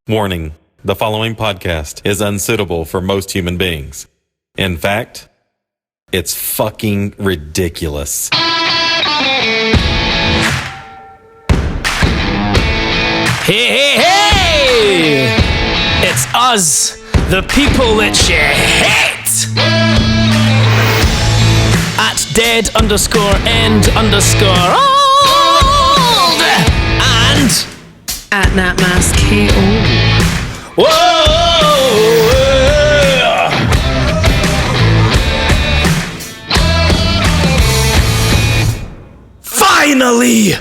Warning, the following podcast is unsuitable for most human beings. In fact, it's fucking ridiculous. Hey, hey, hey! It's us, the people that you hate! At dead_end_old and at NatMaskKO. whoa! Finally,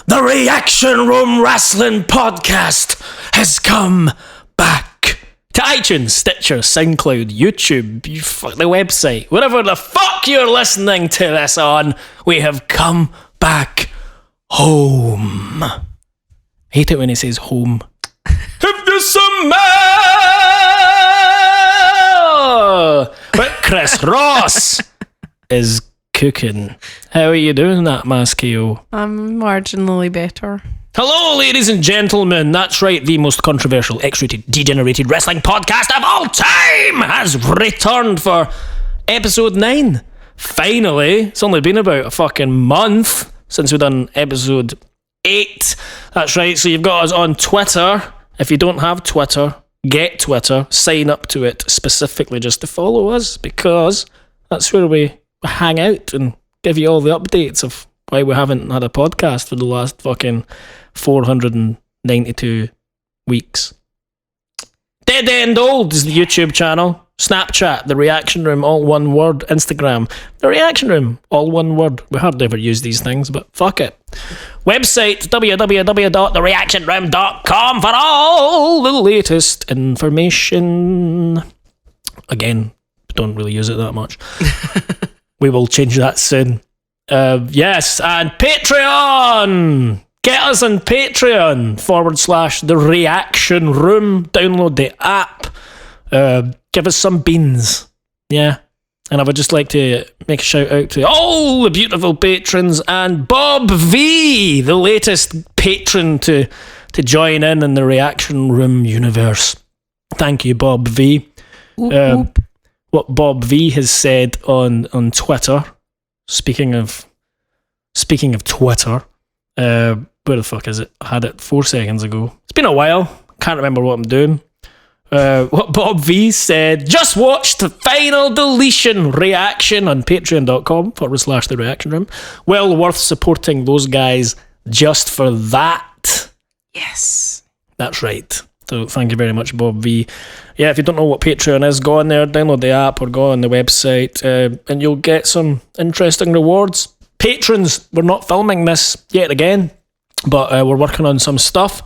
the Reaction Room Wrestling Podcast has come back to iTunes, Stitcher, SoundCloud, YouTube, the website, whatever the fuck you're listening to this on. We have come back home. I hate it when he says home. If you smell what Chris Ross is cooking. How are you doing that, Maskio? I'm marginally better. Hello, ladies and gentlemen. That's right, the most controversial, X-rated, degenerated wrestling podcast of all time has returned for episode 9. Finally, it's only been about a fucking month since we've done episode 8. That's right, so you've got us on Twitter. If you don't have Twitter, get Twitter, sign up to it specifically just to follow us, because that's where we hang out and give you all the updates of why we haven't had a podcast for the last fucking 492 weeks. Dead End Old is the YouTube channel. Snapchat, The Reaction Room, all one word. Instagram, The Reaction Room, all one word. We hardly ever use these things, but fuck it. Website, www.thereactionroom.com for all the latest information. Again, don't really use it that much. We will change that soon. Yes, and Patreon! Get us on Patreon /The Reaction Room. Download the app. Give us some beans. Yeah. And I would just like to make a shout out to all the beautiful patrons and Bob V, the latest patron to join in the Reaction Room universe. Thank you, Bob V. What Bob V has said on Twitter, speaking of Twitter, where the fuck is it? I had it 4 seconds ago. It's been a while. Can't remember what I'm doing. What Bob V said: just watched the Final Deletion reaction on patreon.com /The Reaction Room. Well worth supporting those guys just for that. Yes. That's right. So thank you very much, Bob V. Yeah, if you don't know what Patreon is, go on there, download the app, or go on the website, and you'll get some interesting rewards. Patrons, we're not filming this yet again, but we're working on some stuff,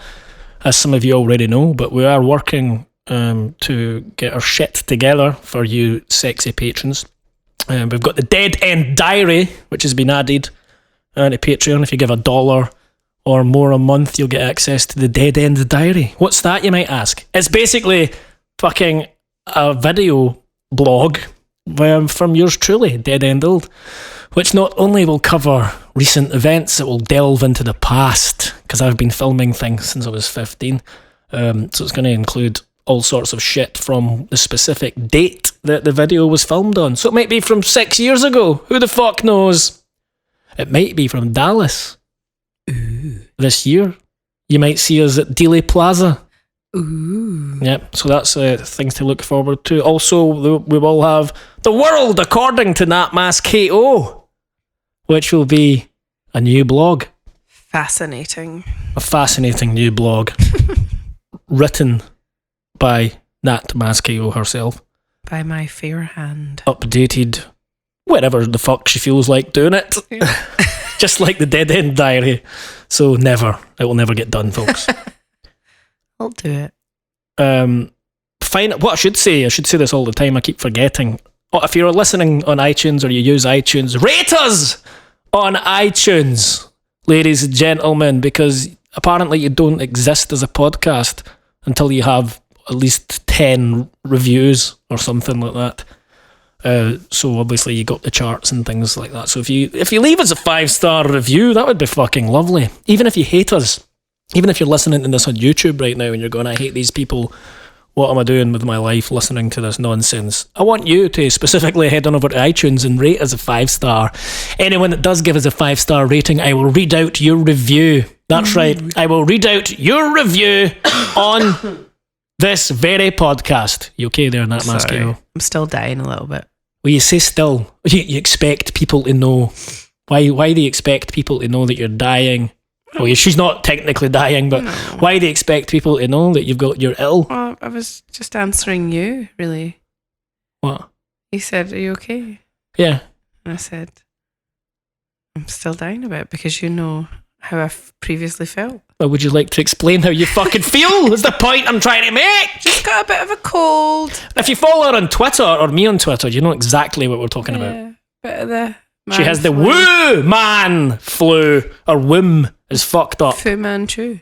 as some of you already know, but we are working to get our shit together for you sexy patrons. We've got the Dead End Diary, which has been added to Patreon. If you give $1 or more a month, you'll get access to the Dead End Diary. What's that, you might ask? It's basically fucking a video blog from yours truly, Dead End Old, which not only will cover recent events, it will delve into the past, because I've been filming things since I was 15. So it's going to include all sorts of shit from the specific date that the video was filmed on. So it might be from 6 years ago. Who the fuck knows? It might be from Dallas. Ooh. This year. You might see us at Dealey Plaza. Ooh. Yep, so that's things to look forward to. Also, we will have The World According to NatMaskKO, which will be a new blog. Fascinating. A fascinating new blog. Written by NatMaskKO herself. By my fair hand. Updated wherever the fuck she feels like doing it. Just like the Dead End Diary. So never. It will never get done, folks. I'll do it. What I should say this all the time, I keep forgetting. If you're listening on iTunes or you use iTunes, rate us on iTunes, ladies and gentlemen, because apparently you don't exist as a podcast until you have at least 10 reviews or something like that. So obviously you got the charts and things like that. So if you leave us a 5-star review, that would be fucking lovely. Even if you hate us, Even if you're listening to this on YouTube right now and you're going, I hate these people, what am I doing with my life listening to this nonsense? I want you to specifically head on over to iTunes and rate us a 5-star. Anyone that does give us a 5-star rating, I will read out your review. That's right. I will read out your review on this very podcast. You okay there, Nat Sorry. Maskio? I'm still dying a little bit. Well, you say still. You expect people to know. Why do you expect people to know that you're dying? Well, she's not technically dying, but why do you expect people to know that you're ill? Well, I was just answering you, really. What? You said, are you okay? Yeah. And I said, I'm still dying a bit because you know how I've previously felt. Well, would you like to explain how you fucking feel? Is the point I'm trying to make. Just got a bit of a cold. If you follow her on Twitter or me on Twitter, you know exactly what we're talking about. Yeah, bit of the She has the flu. woo man flu, or womb is fucked up. Fu Manchu.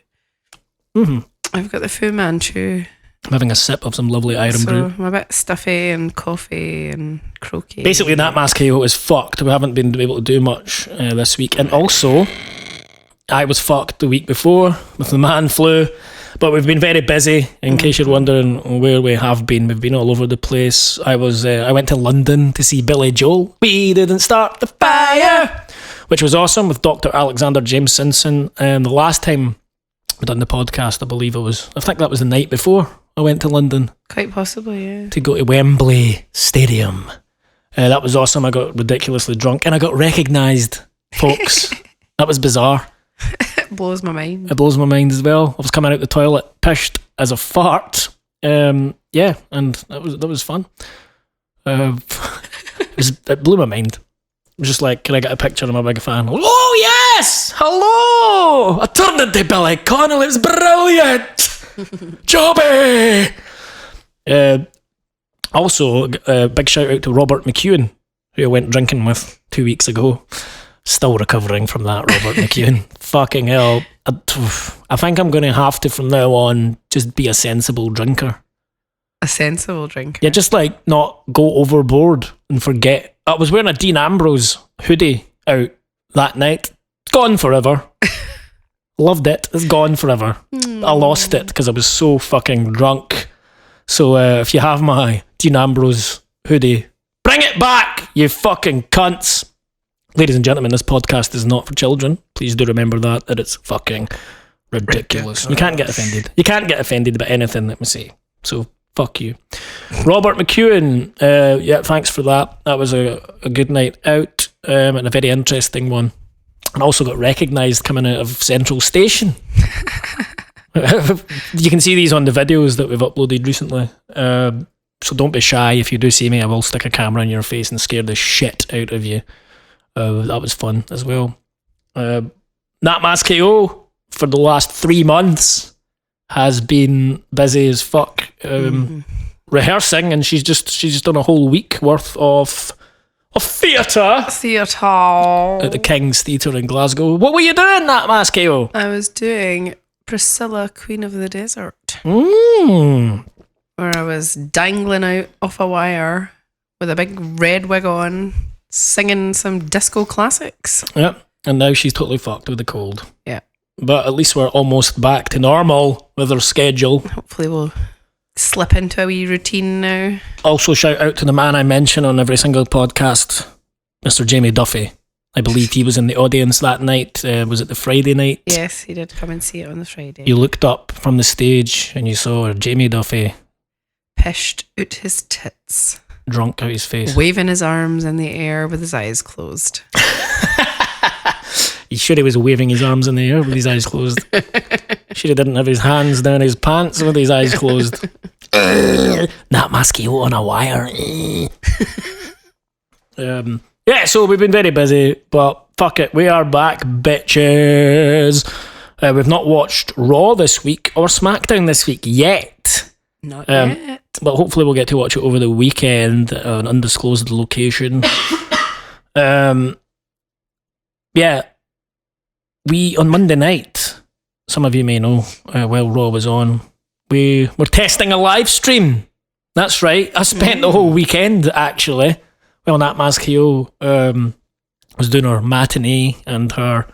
Mm-hmm. I've got the Fu Manchu. I'm having a sip of some lovely iron So brew. I'm a bit stuffy and coffee and croaky. Basically, that Maskio is fucked. We haven't been able to do much this week. And also, I was fucked the week before with the man flu. But we've been very busy, in case you're wondering where we have been. We've been all over the place. I went to London to see Billy Joel. We didn't start the fire, which was awesome, with Dr. Alexander James Simpson. And the last time we done the podcast, I think that was the night before I went to London Quite possibly, yeah. to go to Wembley Stadium. That was awesome. I got ridiculously drunk and I got recognised, folks. That was bizarre. It blows my mind. It blows my mind as well. I was coming out the toilet, pished as a fart. Yeah, and that was fun. It blew my mind. It was just like, can I get a picture? I'm a big fan. Oh yes! Hello! I turned into Billy Connolly. It was brilliant! Jobby! Also, a big shout out to Robert McEwen, who I went drinking with 2 weeks ago. Still recovering from that, Robert McEwen. Fucking hell. I think I'm going to have to, from now on, just be a sensible drinker. A sensible drinker. Yeah, just like not go overboard and forget. I was wearing a Dean Ambrose hoodie out that night. It's gone forever. Loved it. It's gone forever. I lost it because I was so fucking drunk. So if you have my Dean Ambrose hoodie, bring it back, you fucking cunts. Ladies and gentlemen, this podcast is not for children. Please do remember that it's fucking ridiculous. You can't get offended. You can't get offended about anything that we say. So, fuck you. Robert McEwen, yeah, thanks for that. That was a good night out and a very interesting one. And also got recognised coming out of Central Station. You can see these on the videos that we've uploaded recently. So don't be shy. If you do see me, I will stick a camera in your face and scare the shit out of you. That was fun as well. Nat Maskio for the last 3 months has been busy as fuck rehearsing, and she's just done a whole week worth of theatre at the King's Theatre in Glasgow. What were you doing, Nat Maskio? I was doing Priscilla, Queen of the Desert, Mm. where I was dangling out off a wire with a big red wig on, singing some disco classics. Yep. And now she's totally fucked with the cold. Yeah. But at least we're almost back to normal with her schedule. Hopefully we'll slip into a wee routine now. Also, shout out to the man I mention on every single podcast, Mr. Jamie Duffy. I believe he was in the audience that night. Was it the Friday night? Yes, he did come and see it on the Friday. You looked up from the stage and you saw Jamie Duffy Pished out his tits, drunk out his face. waving his arms in the air with his eyes closed. He should have was waving his arms in the air with his eyes closed. Should have didn't have his hands down his pants with his eyes closed. Nat Maskio on a wire. Yeah, so we've been very busy, but fuck it, we are back, bitches. We've not watched Raw this week or SmackDown this week yet. Not yet. But hopefully we'll get to watch it over the weekend at an undisclosed location. Yeah. We, on Monday night, some of you may know, while Raw was on, we were testing a live stream. That's right. I spent the whole weekend, actually. Well, Nat Maskio was doing her matinee and her,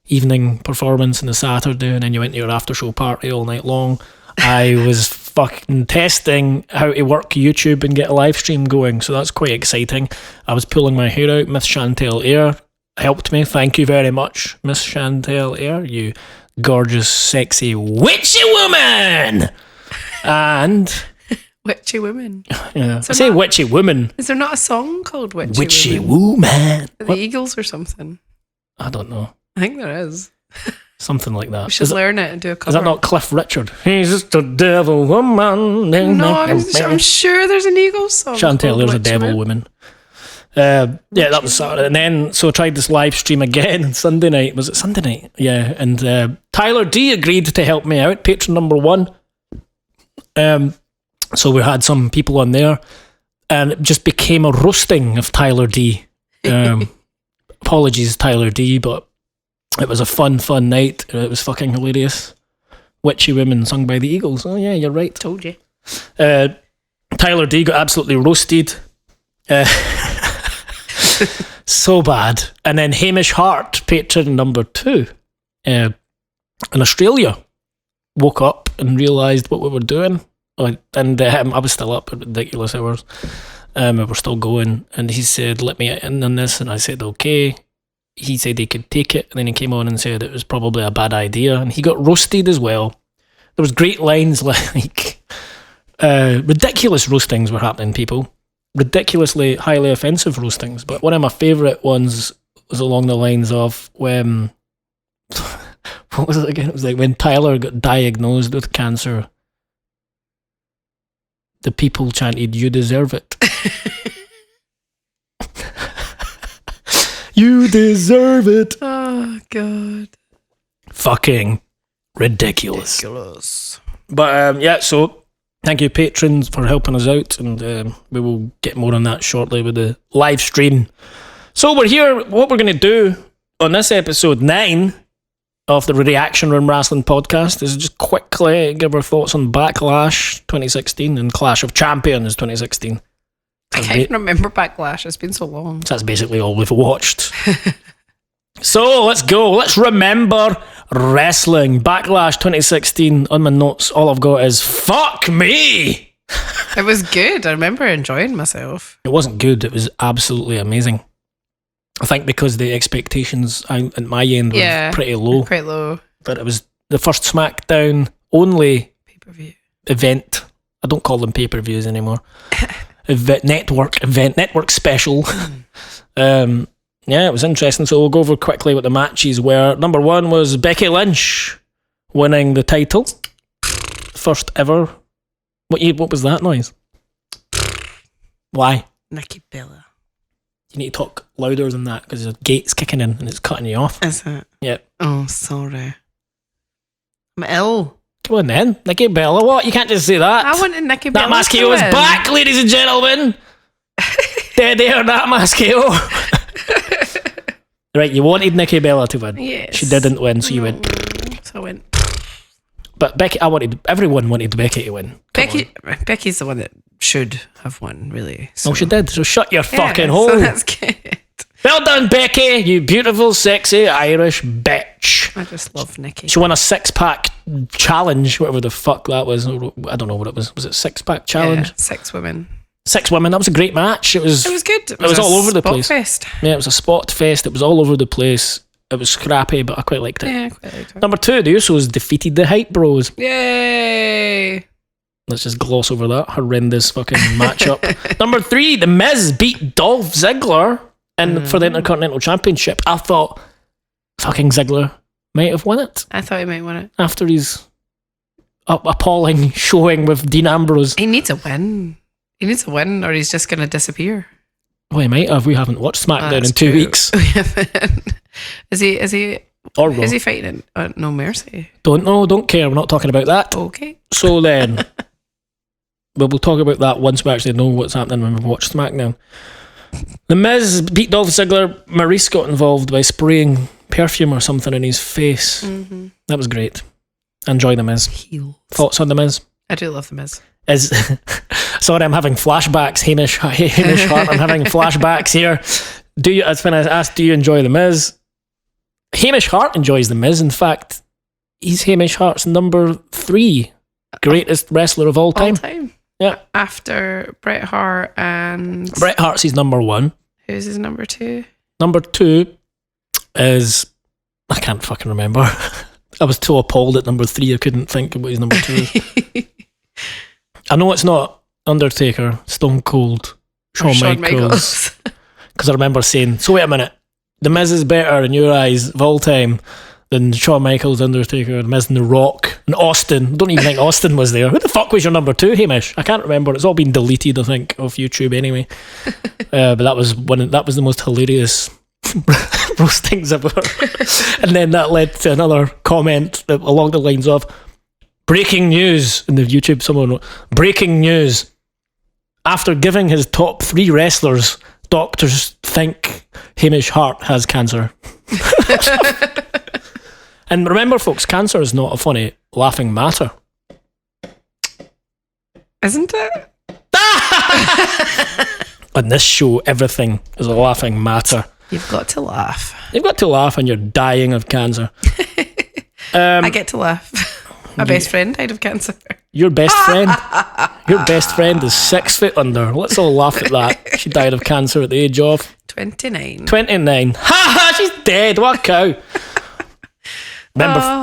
evening performance on the Saturday, and then you went to your after show party all night long. I was fucking testing how to work YouTube and get a live stream going, so that's quite exciting. I was pulling my hair out. Miss Chantel Eyre helped me. Thank you very much, Miss Chantel Eyre, you gorgeous, sexy, witchy woman. And Witchy women. yeah, So I say not- witchy woman, Is there not a song called Witchy, witchy Woman? woman. The What? Eagles or something? I don't know, I think there is. something like We that. should Is learn it and do a cover. that not Cliff Richard? He's just a devil woman. No, I'm sure there's an Eagles song. Chantel, called there's a Witchy devil woman. Yeah, that was Saturday. And then, so I tried this live stream again on Sunday night. Was it Sunday night? Yeah. And Tyler D agreed to help me out, patron number 1. So we had some people on there, and it just became a roasting of Tyler D. Apologies, Tyler D, but it was a fun night. It was fucking hilarious. Witchy Women sung by the Eagles. Oh, yeah, you're right. Told you. Tyler D got absolutely roasted. So bad. And then Hamish Hart, patron number 2, in Australia, woke up and realised what we were doing. And I was still up at ridiculous hours. We were still going. And he said, let me in on this. And I said, okay. He said he could take it. And then he came on and said it was probably a bad idea. And he got roasted as well. There was great lines like, ridiculous roastings were happening, people. Ridiculously highly offensive roastings. But one of my favourite ones was along the lines of when what was it again? It was like when Tyler got diagnosed with cancer, the people chanted, "You deserve it." You deserve it. Oh, God. Fucking ridiculous. But yeah, so thank you, patrons, for helping us out, and we will get more on that shortly with the live stream. So we're here. What we're going to do on this episode 9 of the Reaction Room Wrestling Podcast is just quickly give our thoughts on Backlash 2016 and Clash of Champions 2016. I can't remember Backlash. It's been so long. So that's basically all we've watched. So let's go. Let's remember wrestling. Backlash 2016. On my notes, all I've got is fuck me. It was good. I remember enjoying myself. It wasn't good. It was absolutely amazing. I think because the expectations at my end were pretty low. Quite low. But it was the first SmackDown only Pay-per-view. event. I don't call them pay-per-views anymore. Network special. Yeah, it was interesting. So we'll go over quickly what the matches were. Number 1 was Becky Lynch winning the title. First ever. What was that noise? Why? Nikki Bella. You need to talk louder than that because the gate's kicking in and it's cutting you off. Is it? Yep. Oh, sorry. I'm ill. Come on then. Nikki Bella, what? You can't just say that. I wanted Nikki Nat Bella. Maschio is back, ladies and gentlemen. Dead air, Nat Maschio. Right, you wanted Nikki Bella to win. Yes. She didn't win, so you went. So I went. But Becky, everyone wanted Becky to win. Becky's the one that should have won, really. Oh, she did. So shut your fucking So hole. that's good. Well done, Becky, you beautiful, sexy Irish bitch. I just love Nikki. She won a 6-pack challenge, whatever the fuck that was. I don't know what it was. Was it 6-pack challenge? Yeah, 6 women. 6 women. That was a great match. It was good. It was a all over the spot place. Fest. Yeah, it was a spot fest. It was all over the place. It was scrappy, but I quite liked it. Yeah, I quite liked it. Number 2, the Usos defeated the Hype Bros. Yay! Let's just gloss over that horrendous fucking matchup. Number 3, The Miz beat Dolph Ziggler for the Intercontinental Championship. I thought fucking Ziggler might have won it I thought he might win it. after his appalling showing with Dean Ambrose. He needs a win. He needs a win, or he's just going to disappear. Well, he might have. We haven't watched SmackDown in That's 2 true. weeks. We haven't. Is he? Or Raw. Is he fighting in No Mercy? Don't know, don't care. We're not talking about that. Okay. So then, we'll talk about that once we actually know what's happening when we watch SmackDown. The Miz beat Dolph Ziggler. Maurice got involved by spraying perfume or something in his face. Mm-hmm. That was great. Enjoy The Miz. Heel. Thoughts on The Miz? I do love The Miz. Sorry, I'm having flashbacks, Hamish Hart. I'm having flashbacks here. When I asked, do you enjoy The Miz? Hamish Hart enjoys The Miz. In fact, he's Hamish Hart's number 3 greatest wrestler of all All time. time. Yeah. After Bret Hart and Bret Hart's his number 1. who's his number 2? Number 2 is... I can't fucking remember. I was too appalled at number 3 I couldn't think of what his number 2 is. I know it's not Undertaker, Stone Cold, Shawn Michaels. Because I remember saying, so wait a minute, The Miz is better in your eyes of all time than Shawn Michaels, Undertaker, The Miz and The Rock, and Austin. I don't even think Austin was there. Who the fuck was your number 2, Hamish? I can't remember. It's all been deleted, I think, off YouTube anyway. But that was the most hilarious roastings ever. And then that led to another comment along the lines of, breaking news in the YouTube. Someone wrote, breaking news. After giving his top 3 wrestlers, doctors think Hamish Hart has cancer. And remember, folks, cancer is not a funny, laughing matter. Isn't it? On this show, everything is a laughing matter. You've got to laugh. You've got to laugh when you're dying of cancer. I get to laugh. My best friend died of cancer. Your best friend is 6 foot under. Let's all laugh at that. She died of cancer at the age of 29. 29. Ha ha! She's dead. What a cow.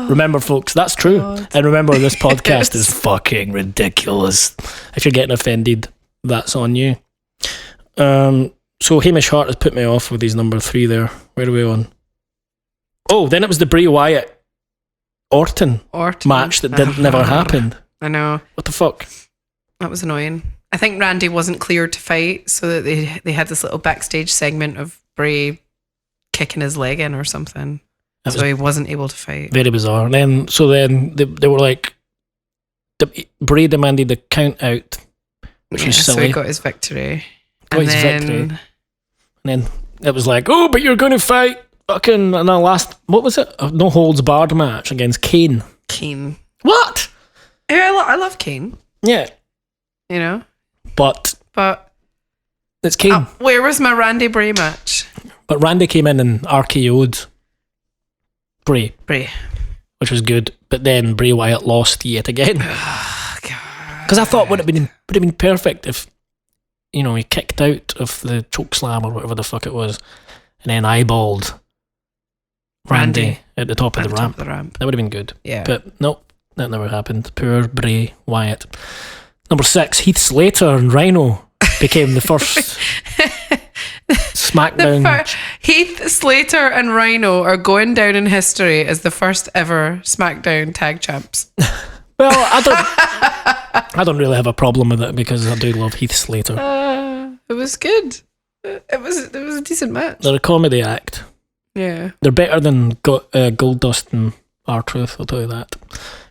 Remember, folks, that's true. God. And remember, this podcast is fucking ridiculous. If you're getting offended, that's on you. So Hamish Hart has put me off with his number 3 there. Where are we on? Oh, then it was the Bray Wyatt Orton match that never happened. I know. What the fuck? That was annoying. I think Randy wasn't cleared to fight, so that they had this little backstage segment of Bray kicking his leg in or something. So he wasn't able to fight. Very bizarre. And then they were like, Bray demanded the count out, which was silly. So he got his victory. Victory. And then it was like, oh, but you're going to fight fucking in the last, what was it? A no holds barred match against Kane. Kane. What? Yeah, I love Kane. Yeah. You know? But it's Kane. Where was my Randy Bray match? But Randy came in and RKO'd Bray, which was good. But then Bray Wyatt lost yet again. Because I thought would have been perfect if, you know, he kicked out of the chokeslam or whatever the fuck it was, and then eyeballed Randy at the top of the ramp. That would have been good. Yeah. But nope, that never happened. Poor Bray Wyatt. Number 6, Heath Slater and Rhino became the first SmackDown. Heath Slater and Rhino are going down in history as the first ever SmackDown tag champs. Well, I don't really have a problem with it because I do love Heath Slater. It was good. It was a decent match. They're a comedy act. Yeah. They're better than Goldust and R-Truth, I'll tell you that.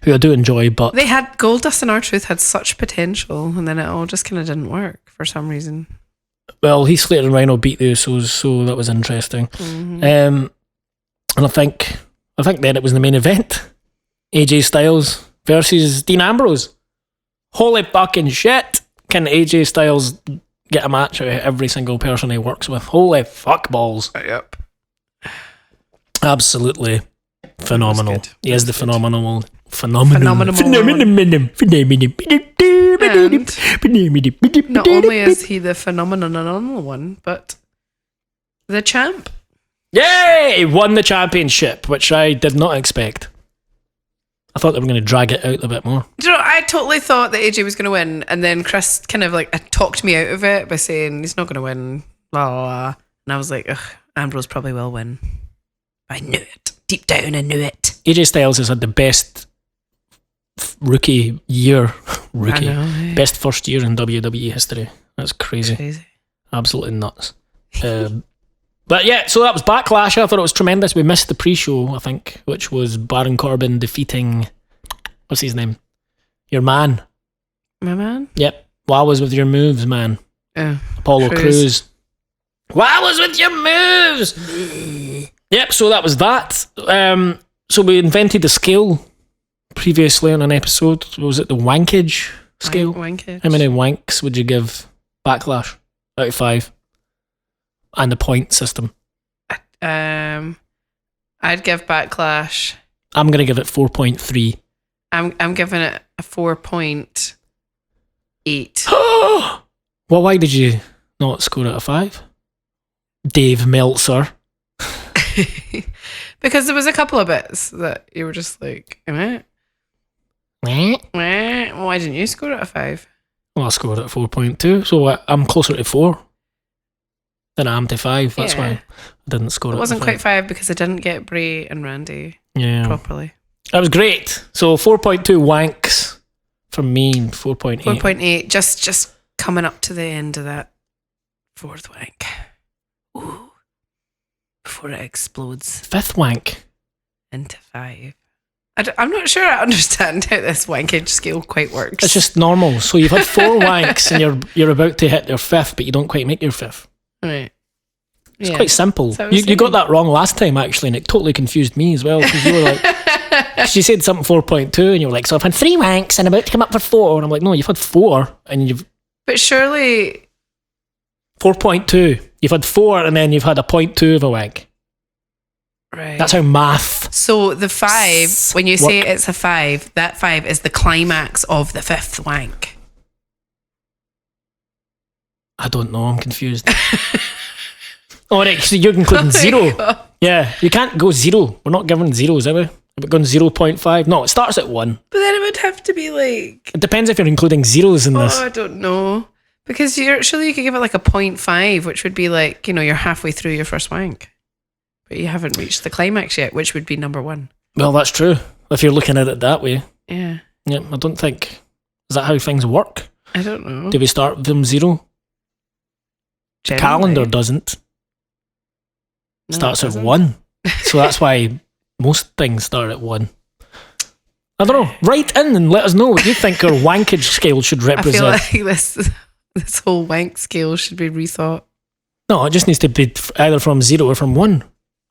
Who I do enjoy, but... They had... Goldust and R-Truth had such potential, and then it all just kind of didn't work for some reason. Well, Heath Slater and Rhino beat the Usos, so that was interesting. Mm-hmm. And I think then it was the main event. AJ Styles versus Dean Ambrose. Holy fucking shit! Can AJ Styles get a match out of every single person he works with? Holy fuck balls. Yep. Absolutely phenomenal. He is the phenomenal. And not only is he the phenomenal one, but the champ. Yay! He won the championship, which I did not expect. I thought they were going to drag it out a bit more. Do you know, I totally thought that AJ was going to win, and then Chris kind of like talked me out of it by saying he's not going to win, blah, blah, blah. And I was like, ugh, Ambrose probably will win. I knew it. Deep down, I knew it. AJ Styles has had the best rookie year. I know, best first year in WWE history. That's crazy. Absolutely nuts. But yeah, so that was Backlash. I thought it was tremendous. We missed the pre-show, I think, which was Baron Corbin defeating... What's his name? Your man. My man? Yep. Wow was with your moves, man. Apollo Crews. Wow was with your moves! Yep, so that was that. So we invented a scale previously on an episode. Was it the wankage scale? Wankage. How many wanks would you give Backlash out of 5? And the point system. I I'd give Backlash. I'm going to give it 4.3. I'm giving it a 4.8. Well, why did you not score out of 5? Dave Meltzer. Because there was a couple of bits that you were just like, why didn't you score out of 5? Well, I scored at 4.2, so I'm closer to 4 than I am to 5. That's why I didn't score It at wasn't 5. quite 5 because I didn't get Bray and Randy properly. That was great. So 4.2 wanks from me, 4.8. 4.8, just coming up to the end of that fourth wank. Ooh. Before it explodes 5th wank. into 5. I'm not sure I understand how this wankage scale quite works. It's just normal. So you've had 4 wanks and you're about to hit your 5th, but you don't quite make your 5th. Right. It's quite simple. So I was You got saying. that wrong last time, actually, and it totally confused me as well, because you were like, she said something 4.2, and you were like, so I've had 3 wanks and I'm about to come up for 4. And I'm like, no, you've had 4, and you've But surely 4.2. You've had 4, and then you've had a 0.2 of a wank. right. That's how math. So the 5, when you say Work. it's a 5, that 5 is the climax of the 5th wank. I don't know. I'm confused. Oh, right. So you're including 0. Yeah, you can't go 0. We're not giving zeros, are we? We're going 0.5. No, it starts at 1. But then it would have to be like, It depends if you're including zeros in this. I don't know. Because surely you could give it like a 0.5, which would be like, you're halfway through your first wank. But you haven't reached the climax yet, which would be number 1. Well, that's true. If you're looking at it that way. Yeah. Yeah, I don't think... Is that how things work? I don't know. Do we start from 0? The calendar doesn't. No, Starts it at doesn't. 1. So that's why most things start at 1. I don't know. Write in and let us know what you think our wankage scale should I feel represent. like this whole wank scale should be rethought. No, it just needs to be either from 0 or from 1.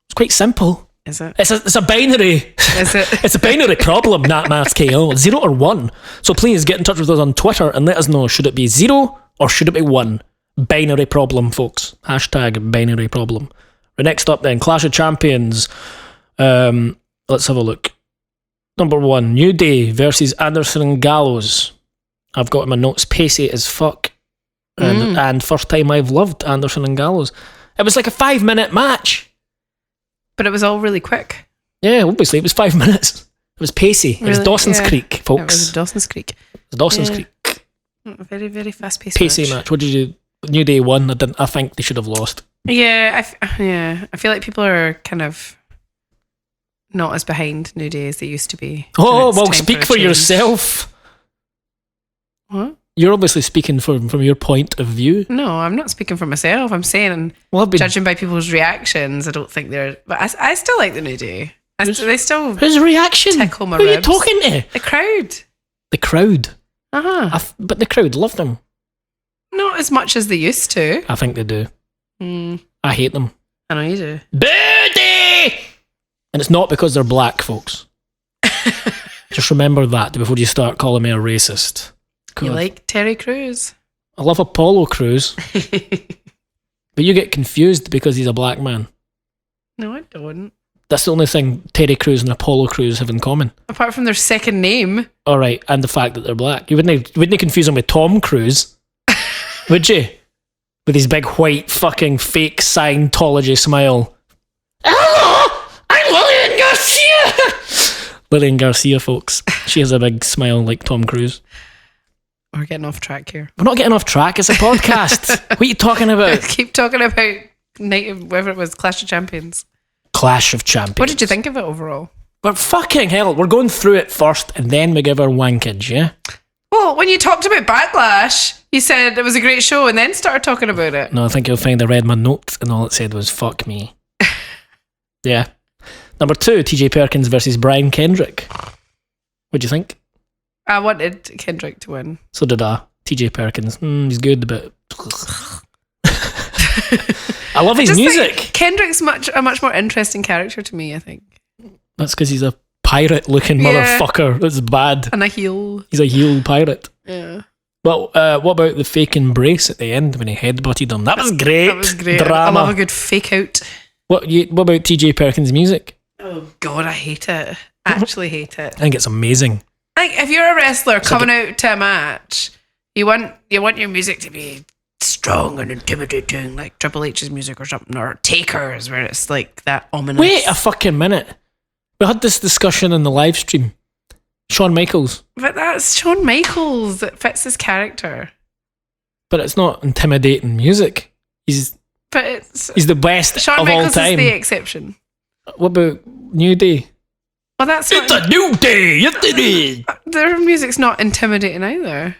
It's quite simple. Is it? It's a binary. Is it? It's a binary problem, Nat Maths KO. 0 or 1. So please get in touch with us on Twitter and let us know, should it be 0 or should it be 1? Binary problem, folks. Hashtag binary problem. Right, next up then, Clash of Champions. Let's have a look. Number 1, New Day versus Anderson and Gallows. I've got in my notes, pacey as fuck. And first time I've loved Anderson and Gallows. It was like a 5-minute match. But it was all really quick. Yeah, obviously it was 5 minutes. It was pacey. It was Really? Dawson's Yeah. Creek, It was folks. Dawson's Creek. It was Dawson's Yeah. Creek. A very, very fast-paced Pacey match. What did you do? New Day won. I think they should have lost. Yeah, I feel like people are kind of not as behind New Day as they used to be. Oh, And it's well, time speak a for change. yourself. What? You're obviously speaking from your point of view. No, I'm not speaking for myself. I'm saying, Well, I've been... judging by people's reactions, I don't think they're... But I still like the New Day. They still... Whose reaction? Tickle my Who are you ribs. talking to? The crowd. The crowd. Uh-huh. But the crowd love them. Not as much as they used to. I think they do. I hate them. I know you do. Booty! And it's not because they're black, folks. Just remember that before you start calling me a racist. You God. like Terry Crews. I love Apollo Crews, but you get confused because he's a black man. No, I don't. That's the only thing Terry Crews and Apollo Crews have in common. Apart from their second name. All right, and the fact that they're black. You wouldn't confuse him with Tom Cruise, would you? With his big white fucking fake Scientology smile. Hello, I'm Lillian Garcia. Lillian Garcia, folks. She has a big smile like Tom Cruise. We're getting off track here. We're not getting off track. It's a podcast. What are you talking about? Keep talking about night of whatever it was, Clash of Champions. Clash of Champions. What did you think of it overall? But fucking hell, we're going through it first and then we give our wankage, yeah? Well, when you talked about Backlash, you said it was a great show and then started talking about it. No, I think you'll find I read my notes and all it said was fuck me. Yeah. Number 2, TJ Perkins versus Brian Kendrick. What do you think? I wanted Kendrick to win. So did I. TJ Perkins. He's good, but... I love his Just music. think Kendrick's a much more interesting character to me, I think. That's because he's a pirate-looking Yeah. motherfucker. That's bad. And a heel. He's a heel pirate. Yeah. Well, what about the fake embrace at the end when he headbutted him? That was great. That was great. I Drama. love a good fake out. What about TJ Perkins' music? Oh God, I hate it. Actually hate it. I think it's amazing. Like if you're a wrestler coming out to a match, you want your music to be strong and intimidating, like Triple H's music or something, or Taker's, where it's like that ominous. Wait a fucking minute. We had this discussion in the live stream. Shawn Michaels. But that's Shawn Michaels. It fits his character. But it's not intimidating music. But it's He's the best Shawn of Michaels all time. is the exception. What about New Day? Well, that's It's not, a new day. Yes, it is. their music's not intimidating either.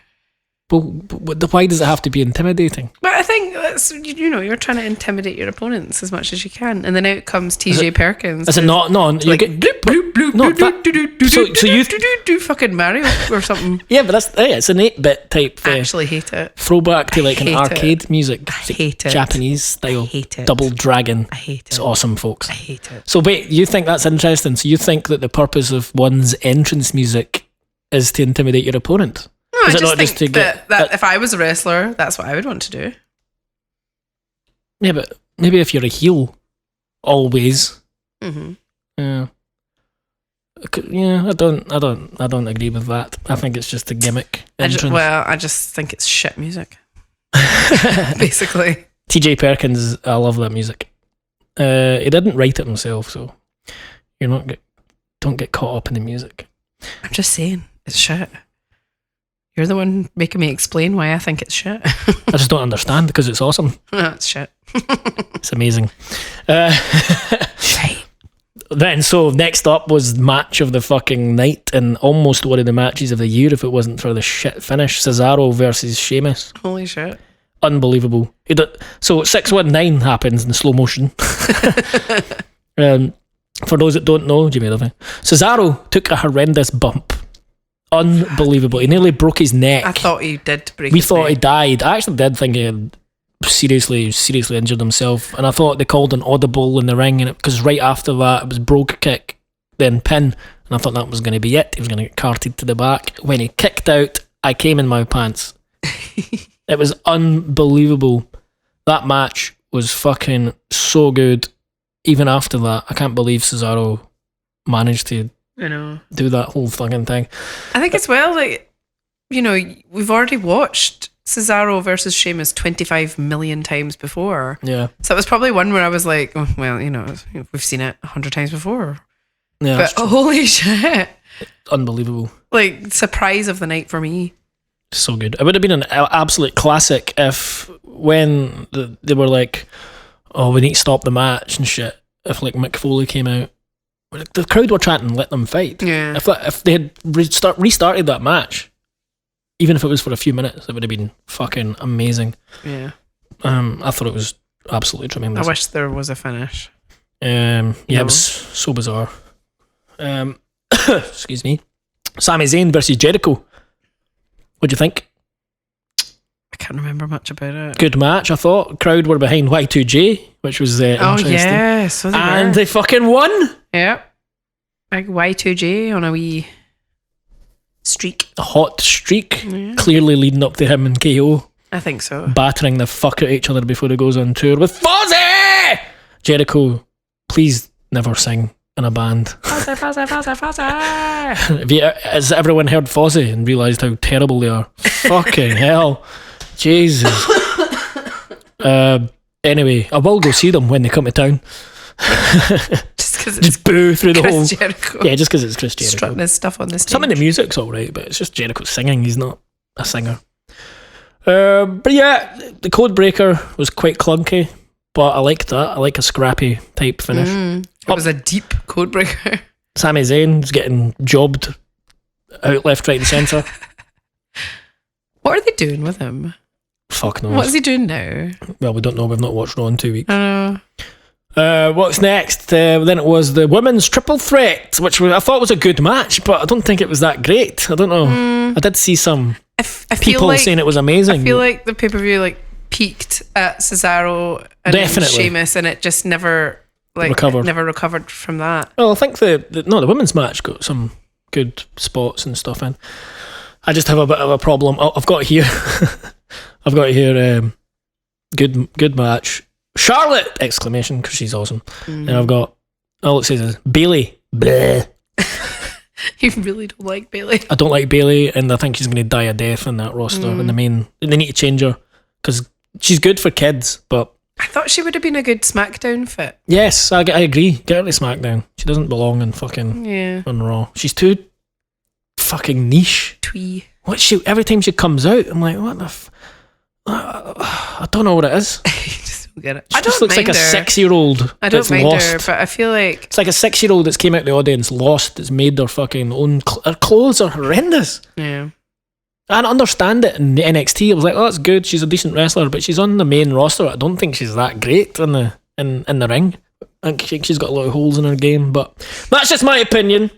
But why does it have to be intimidating? But I think that's you're trying to intimidate your opponents as much as you can, and then out comes TJ Perkins. Is it not? No, you like get bloop, bloop, bloop, no, bloop, that- bloop, bloop, so- bloop, so you- bloop, bloop, bloop, fucking Mario or something. yeah, but it's an 8-bit type I actually hate it. throwback to like an hate arcade music. I hate it. Japanese style. I hate it. Double Dragon. I hate It's it. awesome, folks. I hate it. So wait, you think that's interesting? So you think that the purpose of one's entrance music is to intimidate your opponent? No, I Is it just not just think to that, get- if I was a wrestler, that's what I would want to do. Yeah, but maybe if you're a heel, always. Mm-hmm. Yeah. Yeah, I don't agree with that. I think it's just a gimmick entrance. I just think it's shit music. Basically. TJ Perkins, I love that music. He didn't write it himself, so don't get caught up in the music. I'm just saying, it's shit. You're the one making me explain why I think it's shit. I just don't understand because it's awesome. It's shit. It's amazing. Shite. Then, so next up was match of the fucking night and almost one of the matches of the year if it wasn't for the shit finish. Cesaro versus Sheamus. Holy shit. Unbelievable. So 619 happens in slow motion. For those that don't know, Jimmy Levy, Cesaro took a horrendous bump. Unbelievable. He nearly broke his neck. I thought he did break We his thought he neck. died. I actually did think he had seriously injured himself, and I thought they called an audible in the ring, and because right after that it was brogue kick, then pin, and I thought that was going to be it. He was going to get carted to the back. When he kicked out, I came in my pants. It was unbelievable. That match was fucking so good. Even after that, I can't believe Cesaro managed to I know. do that whole fucking thing. I think as well, like, we've already watched Cesaro versus Sheamus 25 million times before. Yeah, So it was probably one where I was like, oh, well, we've seen it 100 times before. yeah, But that's true. holy shit. Unbelievable. Like, surprise of the night for me. So good. It would have been an absolute classic if when they were like, oh, we need to stop the match and shit. If like Mick Foley came out, the crowd were chanting, let them fight. Yeah. If they had restarted that match, even if it was for a few minutes, it would have been fucking amazing. Yeah. I thought it was absolutely tremendous. I wish there was a finish. Yeah, No. it was so bizarre. Excuse me. Sami Zayn versus Jericho. What do you think? I can't remember much about it. Good match, I thought. Crowd were behind Y2J, which was Oh, interesting. yeah. So they And were. they fucking won. Yep. Like Y2J on a wee streak. A hot streak, Yeah. clearly leading up to him and KO I think so. battering the fuck out of each other before he goes on tour with Fozzy! Jericho, please never sing in a band. Has everyone heard Fozzy and realised how terrible they are? Fucking hell. Jesus. Anyway, I will go see them when they come to town. Just because it's Just boo through the whole... Chris Jericho. Yeah, just because it's Chris Jericho. Strutting his stuff on the stage. Some of the music's alright, but it's just Jericho singing. He's not a singer. But yeah, the code breaker was quite clunky, but I liked that. I like a scrappy type finish. It was a deep code breaker. Sami Zayn's getting jobbed out left, right, and centre. What are they doing with him? Fuck knows. What is he doing now? Well, we don't know. We've not watched Raw in 2 weeks. I don't know. What's next? Then it was the women's triple threat, which I thought was a good match, but I don't think it was that great. I don't know. I did see some I feel people like saying it was amazing. I feel like the pay-per-view peaked at Cesaro and Definitely. Sheamus, and it just never recovered from that. Well, I think the women's match got some good spots and stuff in. I just have a bit of a problem. I've got here, good match. Charlotte! Exclamation, because she's awesome. And I've got All it says is Bailey. Bleh. You really don't like Bailey. I don't like Bailey, and I think she's going to die a death in that roster. In the main, they need to change her because she's good for kids. But I thought she would have been a good SmackDown fit. yes, I agree. Get her to SmackDown. She doesn't belong in fucking Yeah. on Raw. She's too fucking niche. Twee. What she? Every time she comes out, I'm like, what the? I don't know what it is. I just don't get it. She I just don't looks like mind a her. 6-year-old. I don't that's mind lost. her, but I feel like It's like a 6-year-old that's came out the audience, lost, that's made their fucking own. Her clothes are horrendous. yeah. I don't understand it in the NXT. I was like, oh, that's good. She's a decent wrestler, but she's on the main roster. I don't think she's that great in the ring. I think she's got a lot of holes in her game, but that's just my opinion.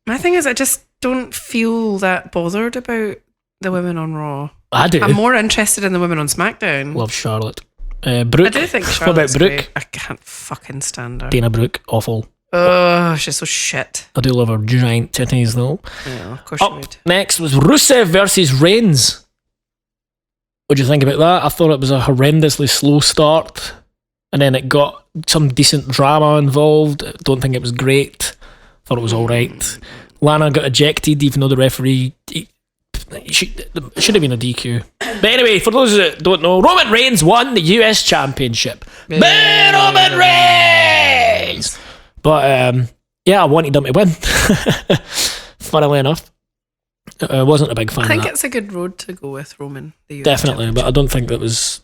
My thing is, I just don't feel that bothered about the women on Raw. I do. I'm more interested in the women on SmackDown. Love Charlotte. Brooke. I do think What about Charlotte's Brooke? great. I can't fucking stand her. Dana Brooke, awful. Oh, she's so shit. I do love her giant titties though. Yeah, of course you Up would. next was Rusev versus Reigns. What do you think about that? I thought it was a horrendously slow start, and then it got some decent drama involved. I don't think it was great. Thought it was all right. Lana got ejected, even though the referee it should have been a DQ. But anyway, for those that don't know, Roman Reigns won the US Championship. Roman Reigns. But yeah, I wanted him to win. Funnily enough, I wasn't a big fan I think of that. it's a good road to go with Roman. The US Definitely, but I don't think that was.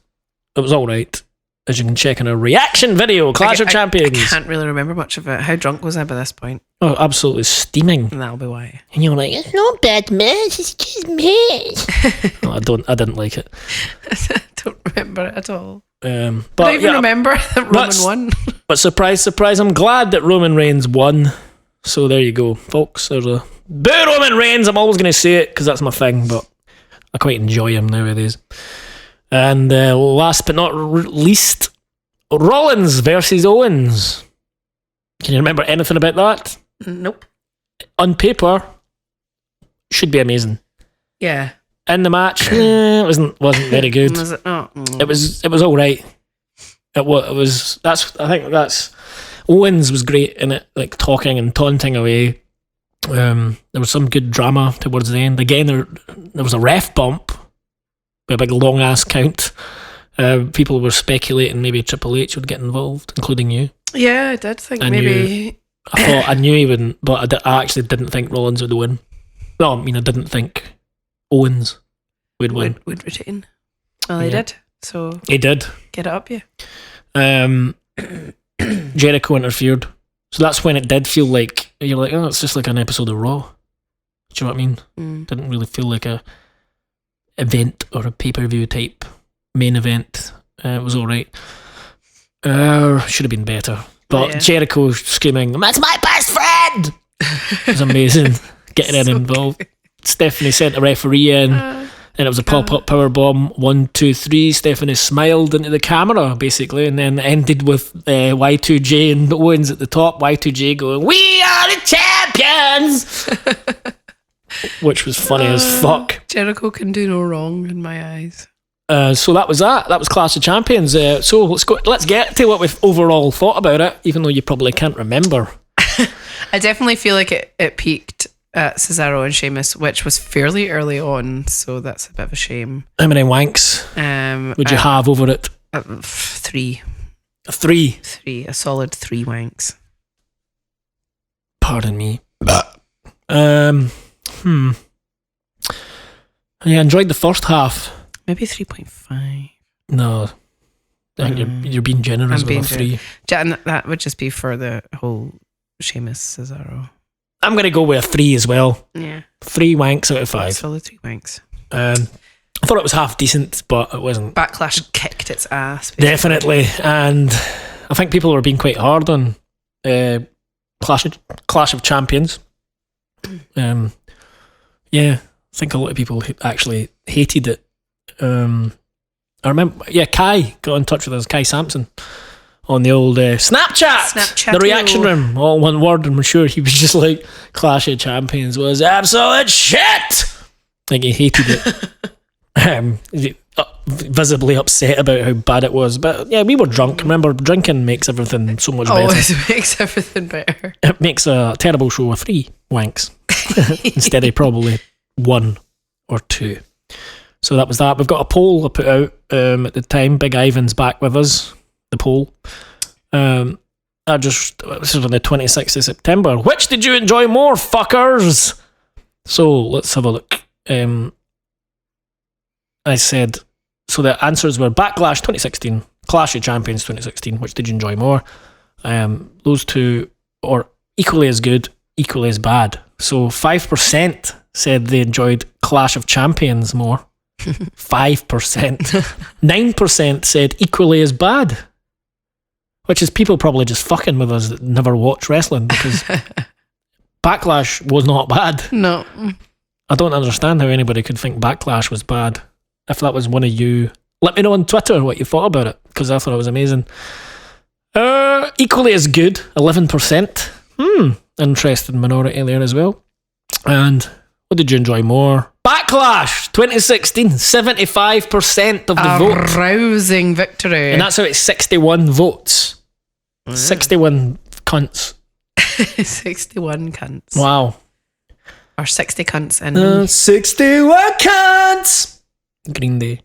It was all right. As you can check in a reaction video, Clash of Champions. I can't really remember much of it. How drunk was I by this point? Oh, absolutely steaming. And that'll be why. And you're like, it's not bad, man. It's just me. No, I didn't like it. I don't remember it at all. But I don't even yeah, remember that Roman that's- won. But surprise, surprise, I'm glad that Roman Reigns won. So there you go, folks. There's a boo Roman Reigns. I'm always going to say it because that's my thing, but I quite enjoy him nowadays. And last but not least, Rollins versus Owens. Can you remember anything about that? Nope. On paper, should be amazing. Yeah. In the match, it wasn't very good. Was it not? It was all right. It was. I think that's Owens was great in it, like talking and taunting away. There was some good drama towards the end. Again, there was a ref bump, with a big long ass count. People were speculating maybe Triple H would get involved, including you. Yeah, I did think I maybe. I thought I knew he wouldn't, but I actually didn't think Rollins would win. No, I mean I didn't think Owens would win. Would retain. Well, he Yeah. did. So He did. get it up, you. Jericho interfered, so that's when it did feel like you're like, oh, it's just like an episode of Raw. Do you know what I mean? Didn't really feel like a event or a pay-per-view type main event. It was all right. Should have been better. But Yeah. Jericho screaming, "That's my best friend!" It was amazing. Getting in So involved. Stephanie sent a referee in, and it was a pop-up power bomb. 1, 2, 3. Stephanie smiled into the camera, basically, and then ended with Y2J and Owens at the top. Y2J going, "We are the champions!" Which was funny as fuck. Jericho can do no wrong in my eyes. So that was that. That was Clash of Champions. So let's get to what we've overall thought about it, even though you probably can't remember. I definitely feel like it peaked at Cesaro and Sheamus, which was fairly early on, so that's a bit of a shame. How many wanks would you have over it? 3. 3. A solid 3 wanks. Pardon me. Yeah, I enjoyed the first half. Maybe 3.5. No, I think you're being generous I'm with being a 3. And that would just be for the whole Sheamus Cesaro. I'm going to go with a 3 as well. Yeah. 3 wanks out of 5. Solid 3 wanks. I thought it was half decent, but it wasn't. Backlash kicked its ass. basically. Definitely, and I think people were being quite hard on Clash of Champions. Yeah, I think a lot of people actually hated it. I remember, Kai got in touch with us, Kai Sampson, on the old Snapchat, the reaction room, all one word, and I'm sure he was just like, Clash of Champions was absolute shit. Like he hated it. visibly upset about how bad it was. But yeah, we were drunk. Remember, drinking makes everything so much better. Always makes everything better. It makes a terrible show of 3 wanks instead of probably 1 or 2. So that was that. We've got a poll I put out at the time. Big Ivan's back with us. The poll. This is on the 26th of September. Which did you enjoy more, fuckers? So let's have a look. I said, so the answers were Backlash 2016, Clash of Champions 2016. Which did you enjoy more? Those two are equally as good, equally as bad. So 5% said they enjoyed Clash of Champions more. 5%. 9% said equally as bad. Which is people probably just fucking with us that never watch wrestling, because Backlash was not bad. No. I don't understand how anybody could think Backlash was bad. If that was one of you, let me know on Twitter what you thought about it, because I thought it was amazing. Equally as good, 11%. Interesting minority there as well. And what did you enjoy more? Backlash 2016, 75% of the vote. Rousing victory. And that's how it's 61 votes. 61 cunts. 61 cunts. Wow. Or 60 cunts in 61 cunts. Green Day.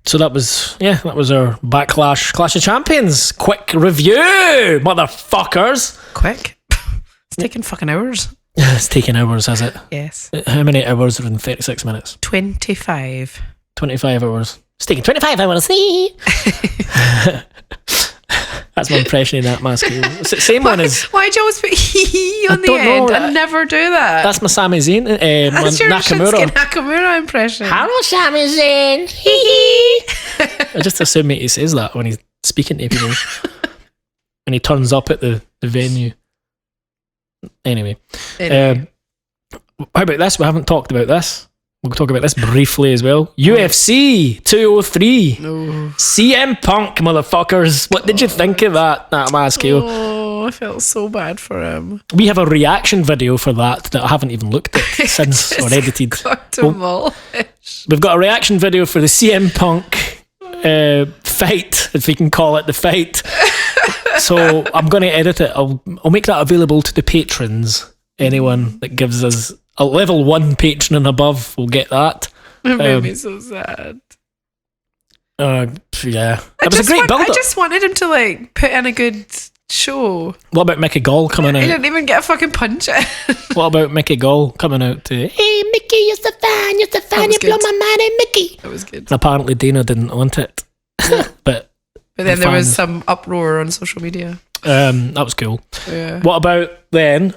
So that was our Backlash Clash of Champions quick review, motherfuckers. quick. It's taking fucking hours. It's taking hours, has it? Yes. How many hours are in 36 minutes? 25. 25 hours. It's taking 25 hours. That's my impression of that mask. Same one as... Why'd you always put hee on the end? I never do that. That's my Sami Zayn. That's your Nakamura. Shinsuke Nakamura impression. Hello, Sami Zayn. Hee. I just assume he says that when he's speaking to people. When he turns up at the venue. Anyway. How about this? We haven't talked about this. We'll talk about this briefly as well. UFC 203. No. CM Punk, motherfuckers. What did you think of that mask? Oh, I felt so bad for him. We have a reaction video for that I haven't even looked at since or edited. Got demolished. We've got a reaction video for the CM Punk fight, if we can call it the fight. So I'm going to edit it. I'll make that available to the patrons. Anyone that gives us a level 1 patron and above will get that. It made me so sad. Yeah. It was a great build-up. I just wanted him to put in a good show. What about Mickey Gall coming out? He didn't even get a fucking punch in. What about Mickey Gall coming out to, hey Mickey, you're the fan, you blow my mind, hey Mickey. That was good. And apparently Dana didn't want it. But then there was some uproar on social media. That was cool. Yeah. What about then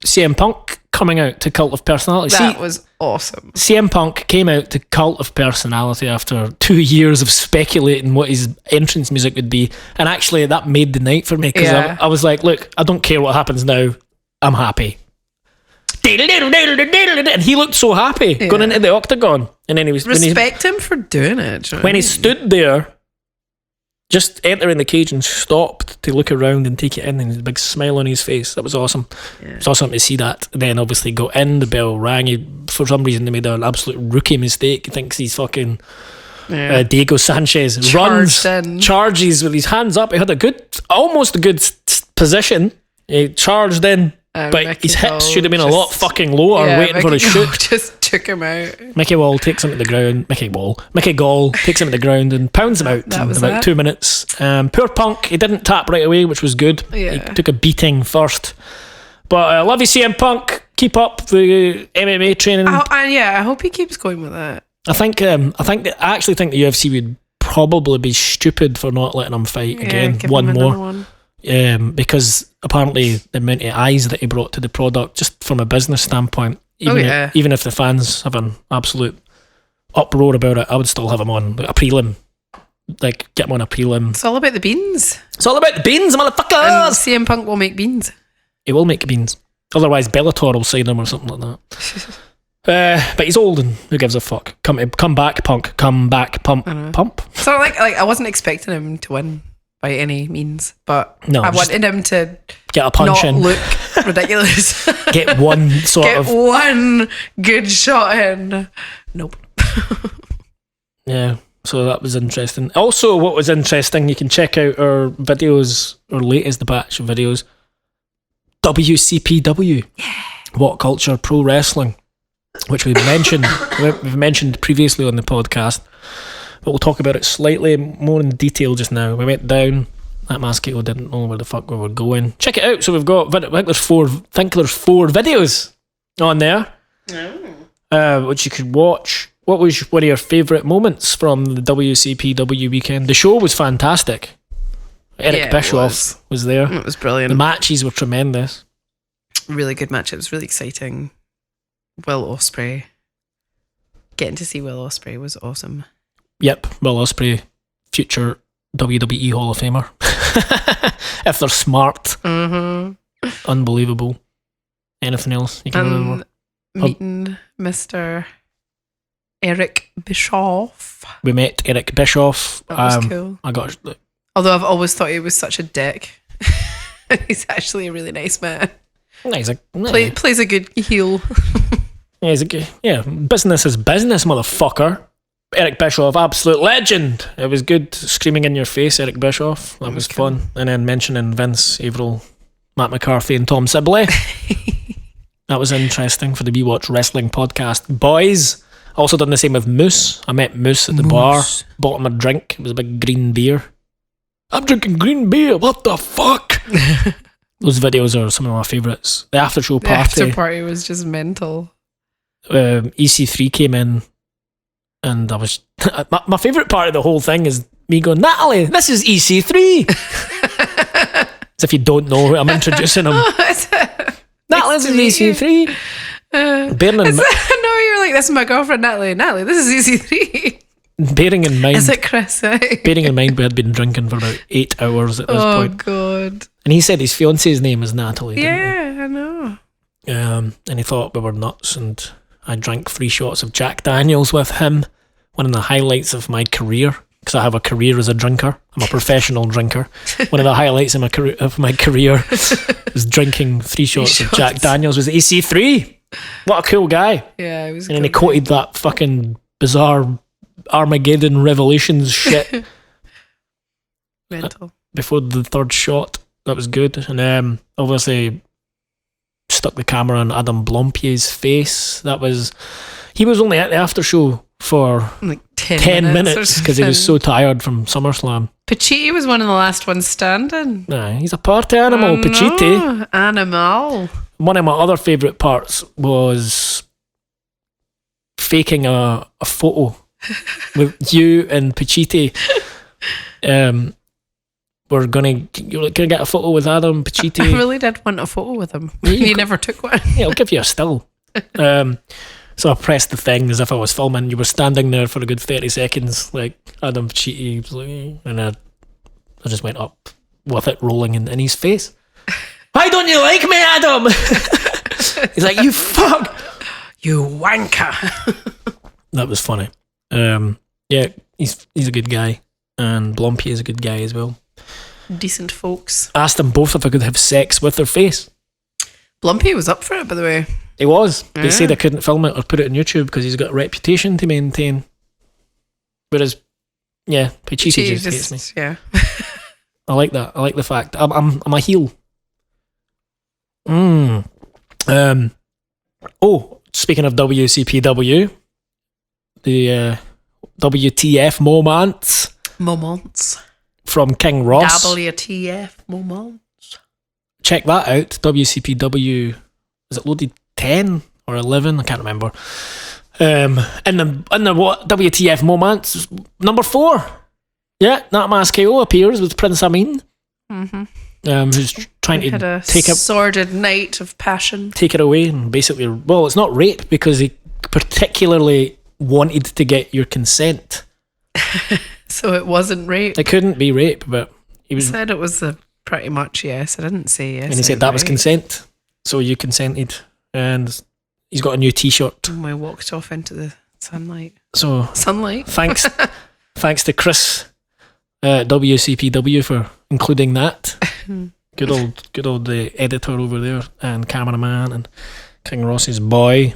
CM Punk coming out to Cult of Personality? That was awesome. CM Punk came out to Cult of Personality after 2 years of speculating what his entrance music would be, and actually that made the night for me, because I was like, look, I don't care what happens now, I'm happy. And he looked so happy going into the octagon, and then he was respect him for doing it. When he stood there just entering the cage and stopped to look around and take it in, and a big smile on his face. That was awesome. Yeah. It was awesome to see that. Then obviously got in, the bell rang. For some reason they made an absolute rookie mistake. He thinks he's fucking Diego Sanchez. Charges with his hands up. He had almost a good position. He charged in. But Mickey his hips Gall should have been a lot fucking lower, waiting for his shoot. Just took him out. Mickey Gall takes him to the ground. Mickey Gall takes him to the ground and pounds him out in about 2 minutes. Poor Punk, he didn't tap right away, which was good. Yeah. He took a beating first. But I love you, CM Punk. Keep up the MMA training. I hope he keeps going with that. I actually think the UFC would probably be stupid for not letting him fight again. One more. Because apparently the amount of eyes that he brought to the product, just from a business standpoint, even if the fans have an absolute uproar about it, I would still have him on a prelim. Get him on a prelim. It's all about the beans. It's all about the beans, motherfuckers! And CM Punk will make beans. He will make beans. Otherwise Bellator will sign him or something like that. But he's old and who gives a fuck? Come back, Punk. Come back, pump. So I wasn't expecting him to win by any means, but I wanted him to get a punch not in, look ridiculous. Get one good shot in. Nope. Yeah, so that was interesting. Also, what was interesting, you can check out our videos, our latest batch of videos. WCPW, What Culture Pro Wrestling, which we've mentioned previously on the podcast, but we'll talk about it slightly more in detail just now. We went down. That Mascado didn't know where the fuck we were going. Check it out. So we've got, I think there's four videos on there, which you could watch. What was one of your favourite moments from the WCPW weekend? The show was fantastic. Eric Bischoff was there. It was brilliant. The matches were tremendous. Really good match. It was really exciting. Will Ospreay. Getting to see Will Ospreay was awesome. Yep, Will Ospreay, future WWE Hall of Famer. If they're smart. Unbelievable. Anything else you can remember? Meeting Mr. Eric Bischoff. We met Eric Bischoff. That was cool. Although I've always thought he was such a dick. He's actually a really nice man. Plays a good heel. Business is business, motherfucker. Eric Bischoff, absolute legend. It was good screaming in your face, Eric Bischoff. That was fun. And then mentioning Vince, Averill, Matt McCarthy and Tom Sibley. That was interesting for the We Watch Wrestling podcast. Boys, also done the same with Moose. I met Moose at the bar, bought him a drink. It was a big green beer. I'm drinking green beer, what the fuck? Those videos are some of my favourites. The after show party. The after party was just mental. EC3 came in, and I was my favourite part of the whole thing is me going, Natalie, this is EC3. As if you don't know who I'm introducing him. Natalie, this is EC3. No, you're like, this is my girlfriend Natalie. Natalie, this is EC3. Bearing in mind, is it Chris? Bearing in mind we had been drinking for about 8 hours at this point. Oh God! And he said his fiance's name is Natalie. Yeah, I know. And he thought we were nuts, and I drank 3 shots of Jack Daniels with him. One of the highlights of my career, because I have a career as a drinker. I'm a professional drinker. One of the highlights of my career was drinking 3 shots of Jack Daniels with EC3. What a cool guy! Yeah, it was. And then he quoted that fucking bizarre Armageddon Revelations shit. Mental. Before the 3rd shot. That was good. And obviously stuck the camera on Adam Blompier's face. He was only at the after show for like 10 minutes because he was so tired from SummerSlam. Pacitti was one of the last ones standing. Nah, he's a party animal, Pacitti. Animal. One of my other favourite parts was faking a photo with you and Pacitti. We're gonna get a photo with Adam Pacitti. I really did want a photo with him. You never took one. Yeah, I'll give you a still. So I pressed the thing as if I was filming. You were standing there for a good 30 seconds, like Adam Pacitti, and I just went up with it rolling in his face. Why don't you like me, Adam? He's like, you fuck, you wanker. That was funny. Yeah, he's a good guy, and Blompier is a good guy as well. Decent folks. Asked them both if I could have sex with their face. Blumpy was up for it, by the way. He was. They said I couldn't film it or put it on YouTube because he's got a reputation to maintain. Whereas, yeah, Pacitti just hates me. Yeah. I like that. I like the fact I'm a heel. Oh, speaking of WCPW, the WTF moments from King Ross. WTF moments. Check that out. WCPW, is it loaded 10 or 11? I can't remember. In the what WTF moments, number 4. Yeah, Nat Mascaro appears with Prince Amin. Who's trying to take a sordid night of passion. Take it away and basically, well, it's not rape because he particularly wanted to get your consent. So it wasn't rape. It couldn't be rape, but he said it was pretty much yes. I didn't say yes. And he said that was consent. So you consented, and he's got a new T-shirt. And we walked off into the sunlight. So sunlight. Thanks to Chris WCPW for including that. Good old the editor over there and cameraman and King Ross's boy.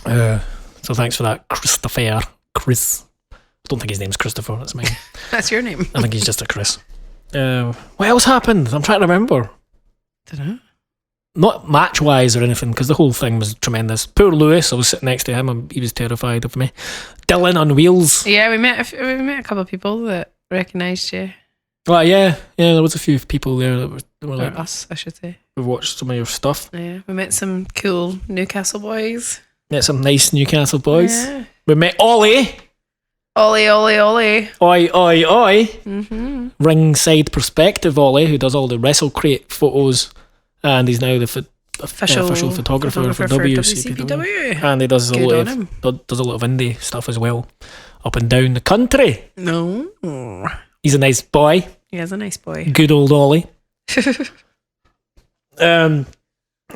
So So thanks for that, Christopher. Chris. I don't think his name's Christopher. That's mine. That's your name. I think he's just a Chris. What else happened? I'm trying to remember. Dunno. Not match-wise or anything, because the whole thing was tremendous. Poor Lewis, I was sitting next to him, and he was terrified of me. Dylan on wheels. Yeah, we met a couple of people that recognised you. Well, yeah, there was a few people there that were Or like, us, I should say. we've watched some of your stuff. Yeah, we met some cool Newcastle boys. Met some nice Newcastle boys. Yeah. We met Ollie. Ollie, Ollie, Ollie. Oi, oi, oi. Mm-hmm. Ringside Perspective Ollie, who does all the WrestleCrate photos, and he's now the official photographer for WCPW. And he does Good on him. a lot of indie stuff as well, up and down the country. No. He's a nice boy. Yeah, he's a nice boy. Good old Ollie. There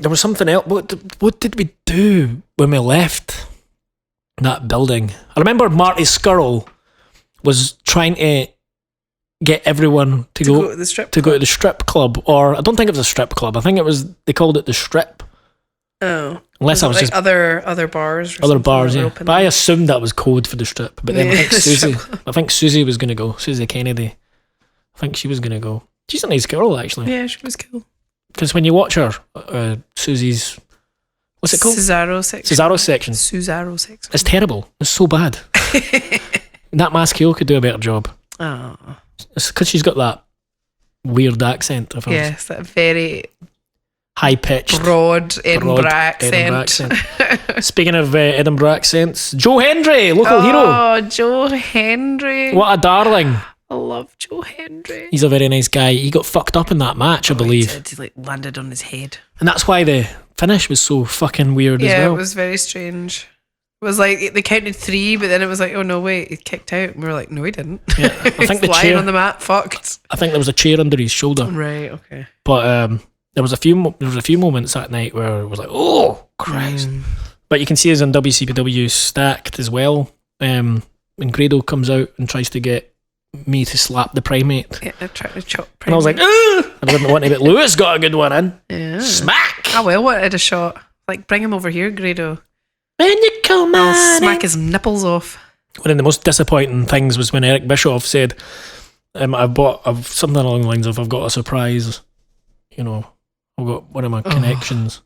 was something else. What did we do when we left that building? I remember Marty Skrull was trying to get everyone to go to the strip to go to the strip club, or I don't think it was a strip club. I think it was, they called it the Strip. Oh, Unless I was like just other bars. Or other bars, that were yeah. open? But I assumed that was code for the Strip. But then Yeah, I think Susie was going to go. Susie Kennedy. I think she was going to go. She's a nice girl, actually. Yeah, she was cool. Because when you watch her, Susie's, what's it called? Cesaro section. Cesaro section. Cesaro section. It's terrible. It's so bad. That Maskio could do a better job. Oh. It's because she's got that weird accent of hers. Yes, that very High pitched. broad Edinburgh accent. Edinburgh accent. Speaking of Edinburgh accents, Joe Hendry, local hero. Oh, Joe Hendry. What a darling. I love Joe Hendry. He's a very nice guy. He got fucked up in that match, I believe. He like landed on his head. And that's why the finish was so fucking weird as Yeah, well. it was very strange. It was like they counted 3, but then it was like, oh no, wait, he kicked out. And we were like, no, he didn't. Yeah, I think He's the lying chair, on the mat, fucked. I think there was a chair under his shoulder. Right, okay. But there was a few moments that night where it was like, oh Christ. But you can see us on WCPW Stacked as well. When Grado comes out and tries to get me to slap the Primate. Yeah, I tried to chop. And I was like, I didn't want to, but Lewis got a good one in. yeah. Smack! I will wanted a shot. Like, bring him over here, Grado. When you come I'll on smack his nipples off. One of the most disappointing things was when Eric Bischoff said, I've something along the lines of, I've got a surprise, I've got one of my connections.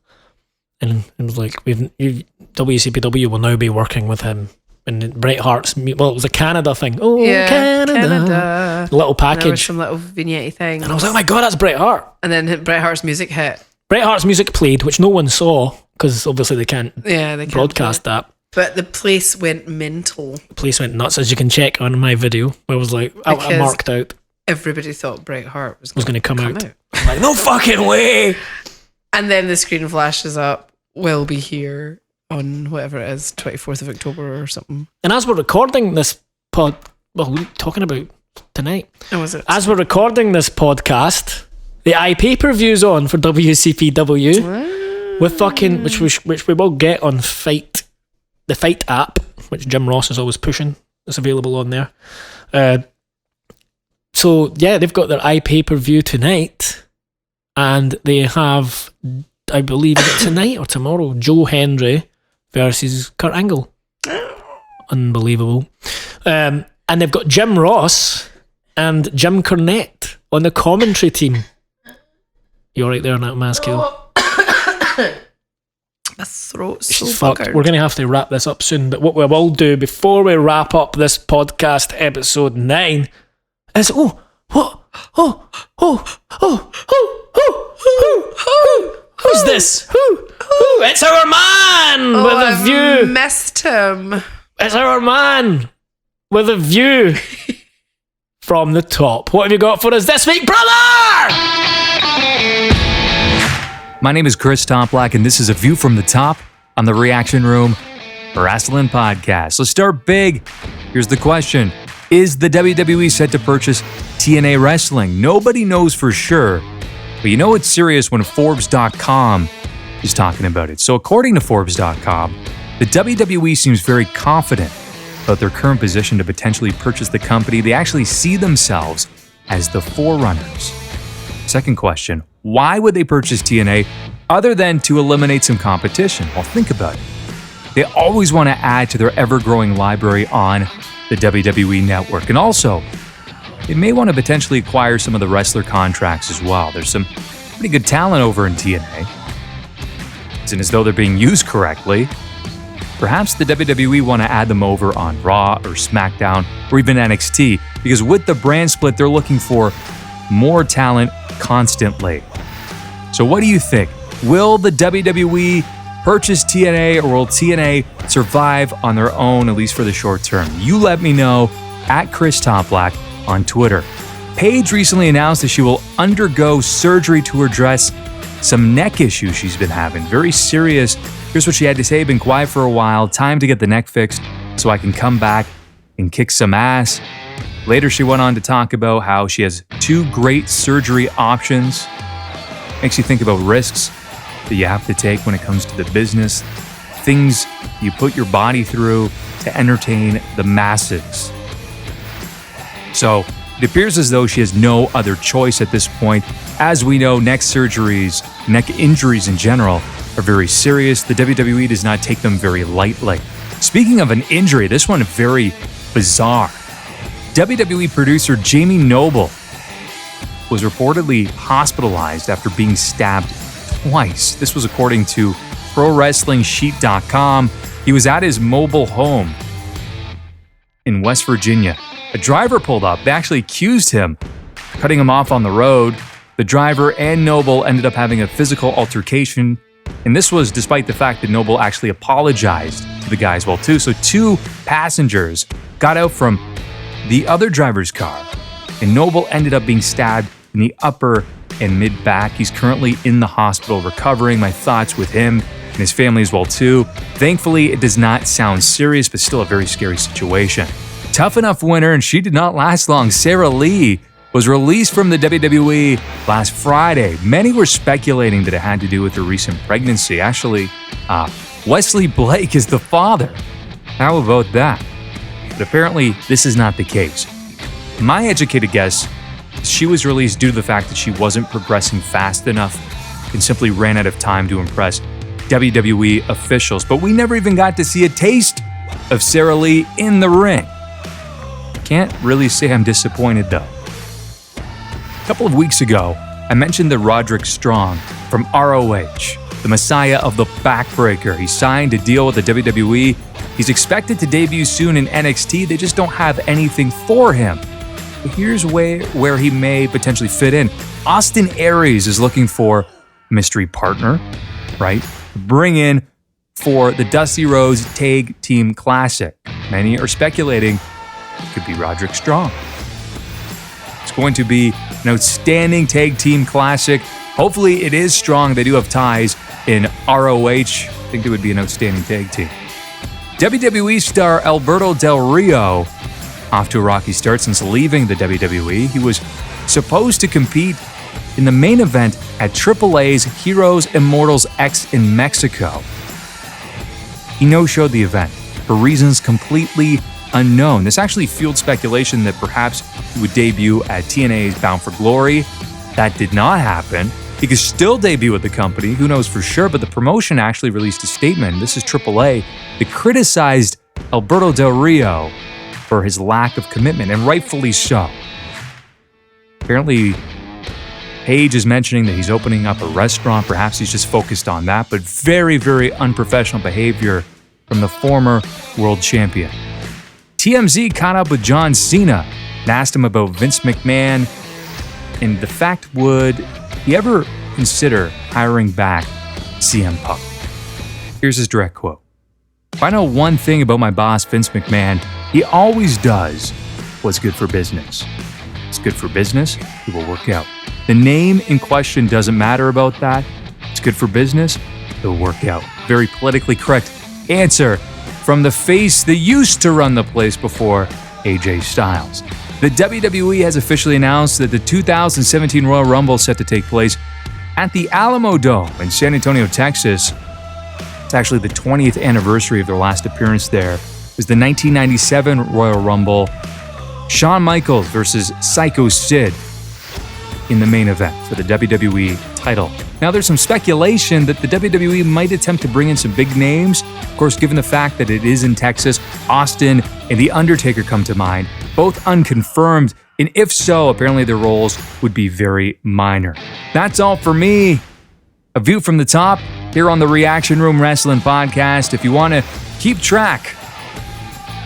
And it was like, WCPW will now be working with him. And Bret Hart's, it was a Canada thing. Oh, Yeah, Canada. Little There was package. some little vignette things. And I was like, oh my God, that's Bret Hart. And then Bret Hart's music hit. Bret Hart's music played, which no one saw, because obviously they can't Yeah, they broadcast that. But the place went mental. The place went nuts, as you can check on my video, where I was like, I Because marked out. Everybody thought Bret Hart was going to come out. out. I'm like, no fucking way. And then the screen flashes up, we'll be here on whatever it is, 24th of October or something. And as we're recording this what are we talking about tonight? Oh, was it? As we're recording this podcast, the iPay-per-view's on for WCPW with fucking, which we will get on the Fight app, which Jim Ross is always pushing. It's available on there. So yeah, they've got their iPay-per-view tonight, and they have, I believe, is it tonight or tomorrow, Joe Hendry versus Kurt Angle. Unbelievable. And they've got Jim Ross and Jim Cornette on the commentary team. You're right there, Nat Maskill. My throat's so She's fucked. buggered. We're going to have to wrap this up soon. But what we will do before we wrap up this podcast, episode 9, is who's this? Who? It's our man with a I've view. missed him. It's our man with a view from the top. What have you got for us this week, brother? My name is Chris Toplack, and this is A View from the Top on the Reaction Room Wrestling Podcast. Let's start big. Here's the question. Is the WWE set to purchase TNA Wrestling? Nobody knows for sure, but you know it's serious when Forbes.com is talking about it. So according to Forbes.com, the WWE seems very confident about their current position to potentially purchase the company. They actually see themselves as the forerunners. Second question, why would they purchase TNA other than to eliminate some competition? Well, think about it. they always want to add to their ever-growing library on the WWE Network. And also, they may want to potentially acquire some of the wrestler contracts as well. There's some pretty good talent over in TNA. It's as though they're being used correctly. Perhaps the WWE want to add them over on Raw or SmackDown or even NXT, because with the brand split, they're looking for more talent constantly. So what do you think? Will the WWE purchase TNA, or will TNA survive on their own, at least for the short term? You let me know at Chris Toplack on Twitter. Paige recently announced that she will undergo surgery to address some neck issues she's been having. Very serious. Here's what she had to say. Been quiet for a while. Time to get the neck fixed so I can come back and kick some ass. Later, she went on to talk about how she has 2 great surgery options. Makes you think about risks that you have to take when it comes to the business. Things you put your body through to entertain the masses. So it appears as though she has no other choice at this point. As we know, neck surgeries, neck injuries in general, are very serious. The WWE does not take them very lightly. Speaking of an injury, this one very bizarre. WWE producer Jamie Noble was reportedly hospitalized after being stabbed twice. This was according to ProWrestlingSheet.com. He was at his mobile home in West Virginia. A driver pulled up. They actually accused him, cutting him off on the road. The driver and Noble ended up having a physical altercation, and this was despite the fact that Noble actually apologized to the guy as well too. So 2 passengers got out from the other driver's car, and Noble ended up being stabbed in the upper and mid back. He's currently in the hospital recovering. My thoughts with him and his family as well too. Thankfully, it does not sound serious, but still a very scary situation. Tough Enough winner, and she did not last long. Sarah Lee was released from the WWE last Friday. Many were speculating that it had to do with her recent pregnancy. Actually, Wesley Blake is the father. How about that? But apparently, this is not the case. My educated guess, she was released due to the fact that she wasn't progressing fast enough and simply ran out of time to impress WWE officials. But we never even got to see a taste of Sarah Lee in the ring. Can't really say I'm disappointed though. A couple of weeks ago, I mentioned that Roderick Strong from ROH, the messiah of the backbreaker, he signed a deal with the WWE. He's expected to debut soon in NXT. They just don't have anything for him. But here's where he may potentially fit in. Austin Aries is looking for a mystery partner, right? Bring in for the Dusty Rhodes Tag Team Classic. Many are speculating it could be Roderick Strong. It's going to be an outstanding Tag Team Classic. Hopefully it is strong. They do have ties in ROH. I think they would be an outstanding tag team. WWE star Alberto Del Rio, off to a rocky start since leaving the WWE. He was supposed to compete in the main event at AAA's Heroes Immortals X in Mexico. He no-showed the event for reasons completely unknown. This actually fueled speculation that perhaps he would debut at TNA's Bound for Glory. That did not happen. He could still debut with the company, who knows for sure, but the promotion actually released a statement, this is AAA, that criticized Alberto Del Rio for his lack of commitment, and rightfully so. Apparently, Paige is mentioning that he's opening up a restaurant. Perhaps he's just focused on that, but very, very unprofessional behavior from the former world champion. TMZ caught up with John Cena and asked him about Vince McMahon and the fact, would he ever consider hiring back CM Punk? Here's his direct quote. If I know one thing about my boss, Vince McMahon, he always does what's good for business. It's good for business, it will work out. The name in question doesn't matter about that. It's good for business, it'll work out. Very politically correct answer from the face that used to run the place before, AJ Styles. The WWE has officially announced that the 2017 Royal Rumble is set to take place at the Alamo Dome in San Antonio, Texas. It's actually the 20th anniversary of their last appearance there. It was the 1997 Royal Rumble. Shawn Michaels versus Psycho Sid. in the main event for the WWE title. Now, there's some speculation that the WWE might attempt to bring in some big names. Of course, given the fact that it is in Texas, Austin and The Undertaker come to mind, both unconfirmed, and if so, apparently their roles would be very minor. That's all for me. A view from the top here on the Reaction Room Wrestling Podcast. If you want to keep track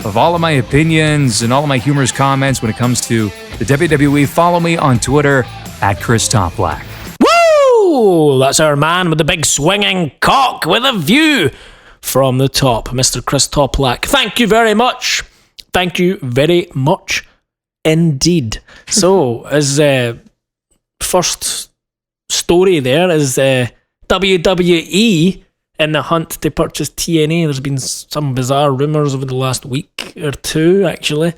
of all of my opinions and all of my humorous comments when it comes to the WWE, follow me on Twitter at Chris Toplack. Woo! That's our man with the big swinging cock with a view from the top, Mr. Chris Toplack. Thank you very much. Thank you very much indeed. So, as first story there is WWE in the hunt to purchase TNA. There's been some bizarre rumours over the last week or two, actually.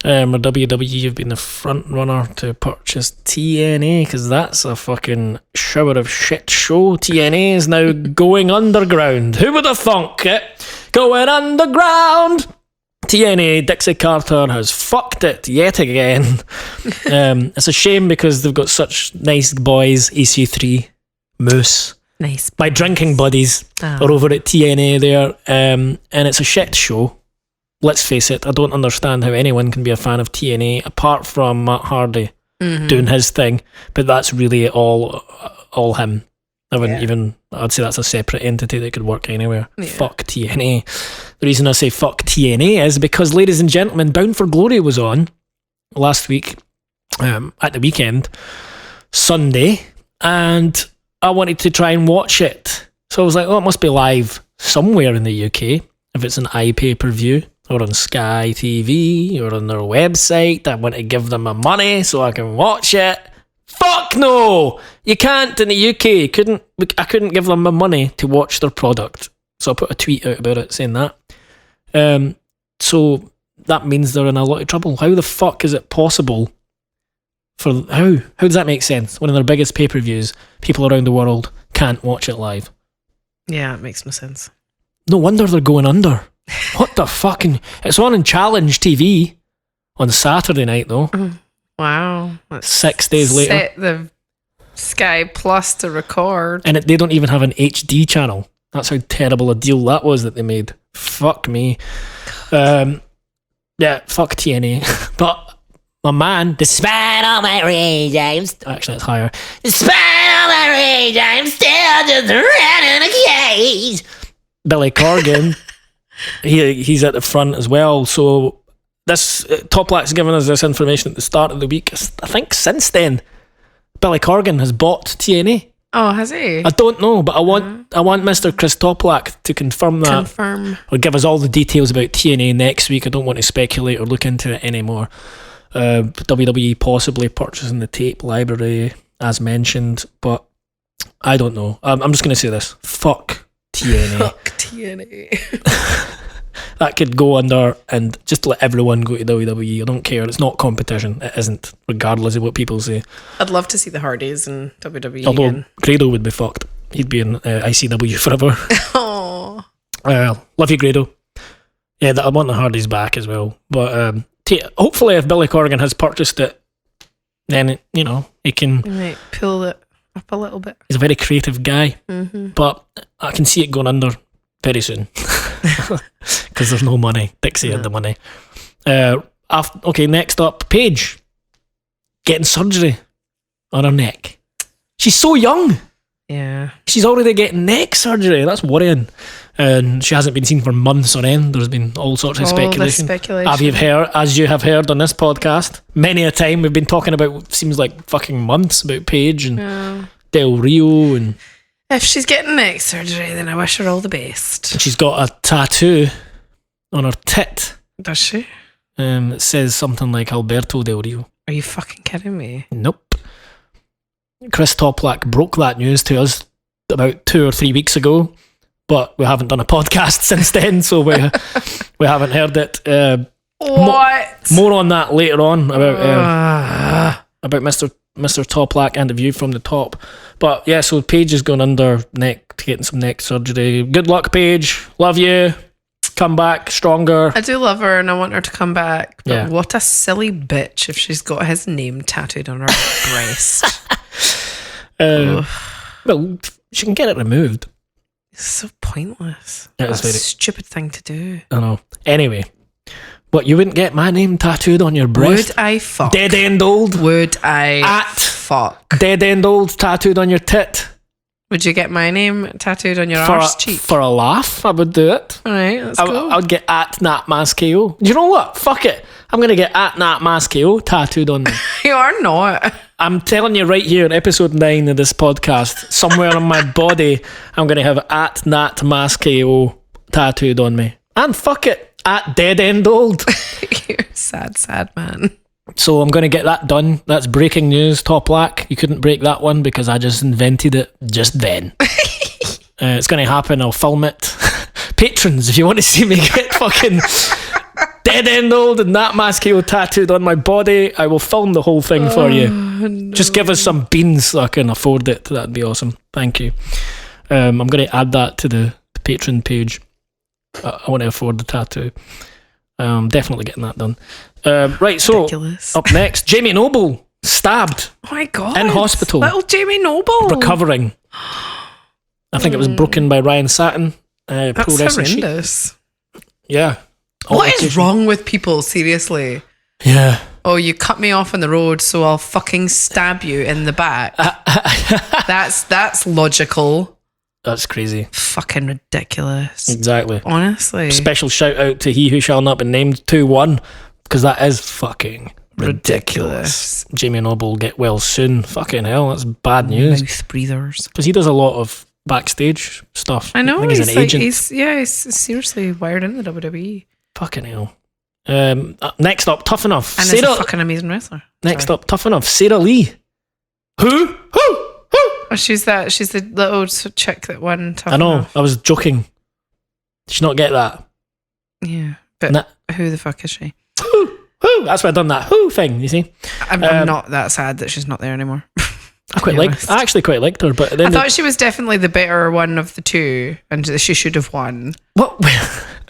Where WWE have been the front runner to purchase TNA, because that's a fucking shower of shit show. TNA is now going underground. Who would have thunk it? Going underground! TNA, Dixie Carter has fucked it yet again. It's a shame because they've got such nice boys, EC3, Moose. Nice. My drinking buddies are over at TNA there, and it's a shit show. Let's face it, I don't understand how anyone can be a fan of TNA apart from Matt Hardy doing his thing, but that's really all him. I'd say that's a separate entity that could work anywhere. Yeah. Fuck TNA. The reason I say fuck TNA is because, ladies and gentlemen, Bound for Glory was on last week, at the weekend, Sunday, and I wanted to try and watch it. So I was like, oh, it must be live somewhere in the UK, if it's an iPay-per-view, or on Sky TV, or on their website. I want to give them my money so I can watch it. Fuck no! You can't in the UK. I couldn't give them my money to watch their product. So I put a tweet out about it saying that. So that means they're in a lot of trouble. How the fuck is it possible how does that make sense? One of their biggest pay-per-views, people around the world can't watch it live. Yeah, it makes no sense. No wonder they're going under. What the fucking... It's on Challenge TV on Saturday night, though. Wow. 6 days later. Set the Sky Plus to record. And they don't even have an HD channel. That's how terrible a deal that was that they made. Fuck me. Yeah, fuck TNA. But my man, despite all my rage, actually it's higher. Despite all my rage, I'm still just running a cage. Billy Corgan, he's at the front as well. So this Toplack's given us this information at the start of the week. I think since then, Billy Corgan has bought TNA. Oh, has he? I don't know, but I want Mr. Chris Toplack to confirm that. Or give us all the details about TNA next week. I don't want to speculate or look into it anymore. WWE possibly purchasing the tape library, as mentioned, but I don't know. I'm just going to say this. Fuck TNA. Fuck TNA. That could go under, and just let everyone go to WWE. I don't care. It's not competition. It isn't, regardless of what people say. I'd love to see the Hardys in WWE. Although again. Grado would be fucked. He'd be in ICW forever. Oh. Love you, Grado. Yeah, I want the Hardys back as well. But hopefully, if Billy Corgan has purchased it, then he can. He might pull it up a little bit. He's a very creative guy, but I can see it going under very soon because there's no money. Dixie had the money. Next up, Paige getting surgery on her neck. She's so young. Yeah, she's already getting neck surgery. That's worrying. And she hasn't been seen for months on end. There's been all sorts of speculation. As you have heard on this podcast, many a time we've been talking about what seems like fucking months about Paige and Del Rio. And if she's getting neck surgery, then I wish her all the best. And she's got a tattoo on her tit. Does she? It says something like Alberto Del Rio. Are you fucking kidding me? Nope. Chris Toplack broke that news to us about 2 or 3 weeks ago, but we haven't done a podcast since then, so we haven't heard it. What? More on that later on about Mr. Toplack and the view from the top. But yeah, so Paige is going under getting some neck surgery. Good luck, Paige. Love you. come back stronger. I do love her and I want her to come back. But Yeah. what a silly bitch if she's got his name tattooed on her breast. Well, she can get it removed. It's so pointless. It is That's a very- stupid thing to do. I know. Anyway, what, you wouldn't get my name tattooed on your breast? Would I fuck? Dead end old. Would I At- fuck? Dead end old tattooed on your tit. Would you get my name tattooed on your For arse a, cheek? for a laugh, I would do it. All right, let's I go. would get at Nat Maskeo. Do you know what? Fuck it. I'm going to get at Nat Maskeo tattooed on me. You are not. I'm telling you right here, episode 9 of this podcast, somewhere on my body, I'm going to have at Nat Maskeo tattooed on me. And fuck it, at Dead End Old. You're a sad, sad man. So I'm going to get that done. That's breaking news, Top Black. You couldn't break that one because I just invented it just then. It's going to happen. I'll film it. Patrons, if you want to see me get fucking Dead End Old and Nat Maskeo tattooed on my body, I will film the whole thing for you. No. Just give us some beans so I can afford it. That'd be awesome. Thank you. I'm going to add that to the Patreon page. I want to afford the tattoo. Definitely getting that done. Right, so Ridiculous. up next, Jamie Noble stabbed, Oh my God. in hospital. Little Jamie Noble. recovering. I think it was broken by Ryan Satin. Pro That's Wrestling Sheet. horrendous. Yeah. What is Altercation. wrong with people? Seriously. Yeah. Oh, you cut me off on the road, so I'll fucking stab you in the back. That's logical. That's crazy. Fucking ridiculous. Exactly. Honestly. Special shout out to He Who Shall Not Be Named 2-1 because that is fucking ridiculous. Jamie Noble get well soon. Fucking hell, that's bad news. Mouth breathers. Because he does a lot of backstage stuff. I know. think he's an like, agent. he's seriously wired into the WWE. Fucking hell. Next up, Tough Enough. And he's a Sarah, fucking amazing wrestler. next up, Tough Enough. Sarah Lee. Who? Oh, she's the little chick that won Tough I know. Enough. I was joking. Did she not get that? Yeah. But Nah. who the fuck is she? Who? That's why I done that. Who thing, you see? I'm not that sad that she's not there anymore. I actually quite liked her, but I then thought she was definitely the better one of the two, and that she should have won. what?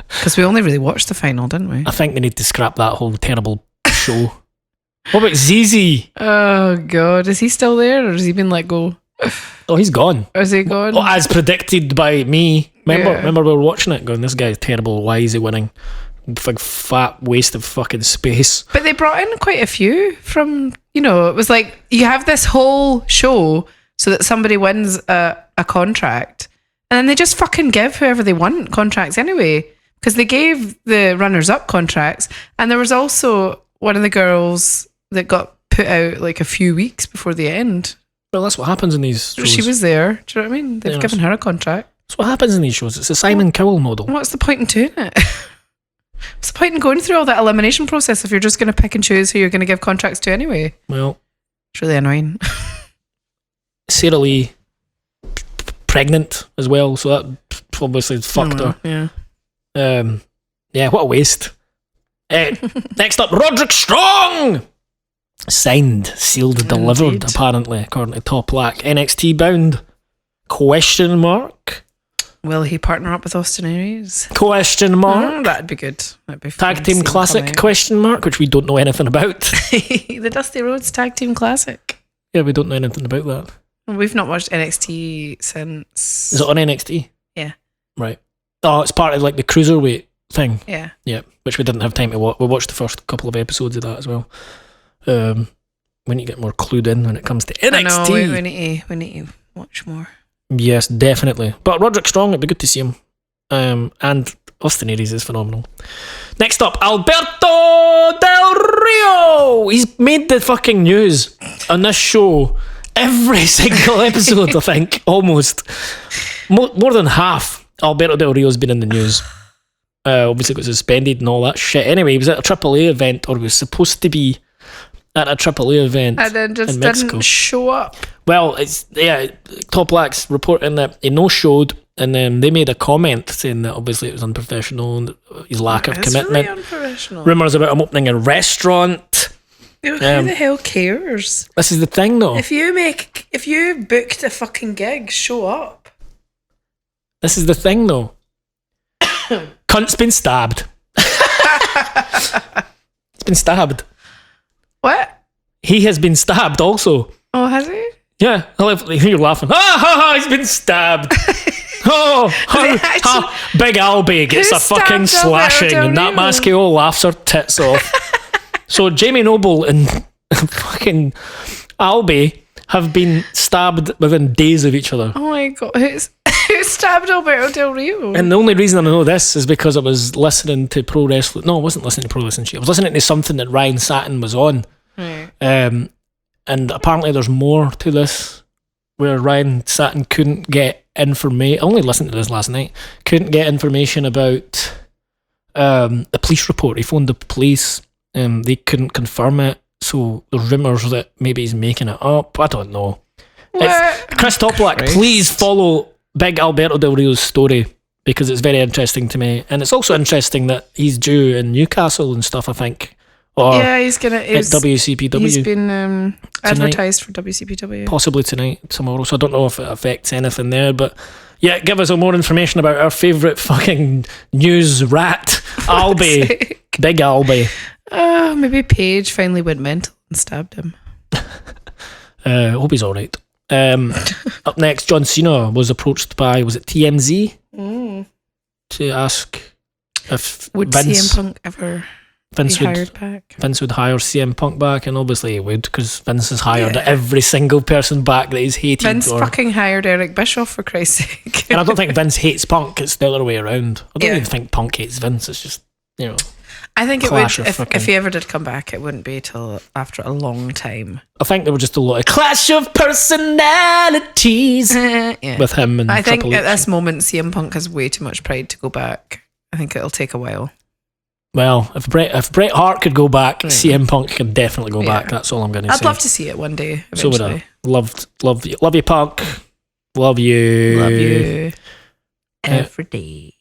Because we only really watched the final, didn't we? I think they need to scrap that whole terrible show. What about ZZ? Oh God, is he still there, or has he been let go? Oh, he's gone. Is he gone? Oh, as predicted by me. Yeah. Remember we were watching it going, this guy's terrible. Why is he winning? Big fat waste of fucking space. But they brought in quite a few from, it was like you have this whole show so that somebody wins a contract, and then they just fucking give whoever they want contracts anyway, because they gave the runners-up contracts, and there was also one of the girls that got put out like a few weeks before the end. Well, that's what happens in these shows. She was there. Do you know what I mean? They've Yeah. given her a contract. That's what happens in these shows. It's a Simon Cowell model. What's the point in doing it? What's the point in going through all that elimination process if you're just going to pick and choose who you're going to give contracts to anyway? Well, It's really annoying. Sarah Lee pregnant as well, so that obviously fucked her. Yeah. Yeah, what a waste. Next up, Roderick Strong! Signed, sealed, delivered, Indeed. apparently, according to Top Black. NXT bound? Question mark? Will he partner up with Austin Aries? Question mark? That'd be good. That'd be Tag fun Team to see him Classic? come out. Question mark? Which we don't know anything about. The Dusty Rhodes Tag Team Classic. Yeah, we don't know anything about that. We've not watched NXT since. Is it on NXT? Yeah. Right. Oh, it's part of like the cruiserweight thing. Yeah. Yeah, which we didn't have time to watch. We watched the first couple of episodes of that as well. We need to get more clued in when it comes to NXT. I know, we need to watch more. Yes, definitely. But Roderick Strong, it'd be good to see him. And Austin Aries is phenomenal. Next up, Alberto Del Rio. He's made the fucking news on this show every single episode, I think, almost. More than half. Alberto Del Rio's been in the news. Obviously got suspended and all that shit. Anyway, he was at a AAA event, or he was supposed to be at a AAA event And then just in Mexico. didn't show up. Well, Top Black's reporting that he no-showed, and then they made a comment saying that obviously it was unprofessional and his lack of It's commitment. really unprofessional. Rumours about him opening a restaurant. Who the hell cares? This is the thing, though. If you booked a fucking gig, show up. This is the thing, though. Cunt's been stabbed. He's been stabbed. What? He has been stabbed also. Oh, has he? Yeah, you're laughing. He's been stabbed. Big Albie gets Who a fucking stabbed Alberto slashing, Del and that Rio? Mascio laughs her tits off. So Jamie Noble and fucking Albie have been stabbed within days of each other. Oh my god, who stabbed Alberto Del Rio? And the only reason I know this is because I was listening to pro wrestling. No, I wasn't listening to pro wrestling shit. I was listening to something that Ryan Satin was on. Right. And apparently there's more to this where Ryan Satin couldn't get information. I only listened to this last night. Couldn't get information about the police report. He phoned the police. They couldn't confirm it. So there's rumours that maybe he's making it up. I don't know. What? Chris Toplack, please follow Big Alberto Del Rio's story because it's very interesting to me. And it's also interesting that he's due in Newcastle and stuff, I think. Or Yeah, he's gonna. at He's WCPW. been advertised for WCPW. Possibly tonight, tomorrow. So I don't know if it affects anything there. But yeah, give us more information about our favourite fucking news rat, Albie. Big Albie. Oh, maybe Paige finally went mental and stabbed him. Hope he's alright. Up next, John Cena was approached by, was it TMZ? To ask if Would Vince CM Punk ever Vince be would hired back? Vince would hire CM Punk back, and obviously he would, because Vince has hired every single person back that he's hated. Vince fucking hired Eric Bischoff, for Christ's sake. And I don't think Vince hates Punk, it's the other way around. I don't Yeah. even think Punk hates Vince, it's just, you know. I think it would, Clash of fucking- if he ever did come back, it wouldn't be till after a long time. I think there were just a lot of clash of personalities Yeah. with him and I think Triple at H. this moment, CM Punk has way too much pride to go back. I think it'll take a while. Well, if Bret Hart could go back, CM Punk could definitely go back. That's all I'm going to say. I'd love to see it one day, So would eventually. I. Love you, Punk. Love you. Love you. Every day.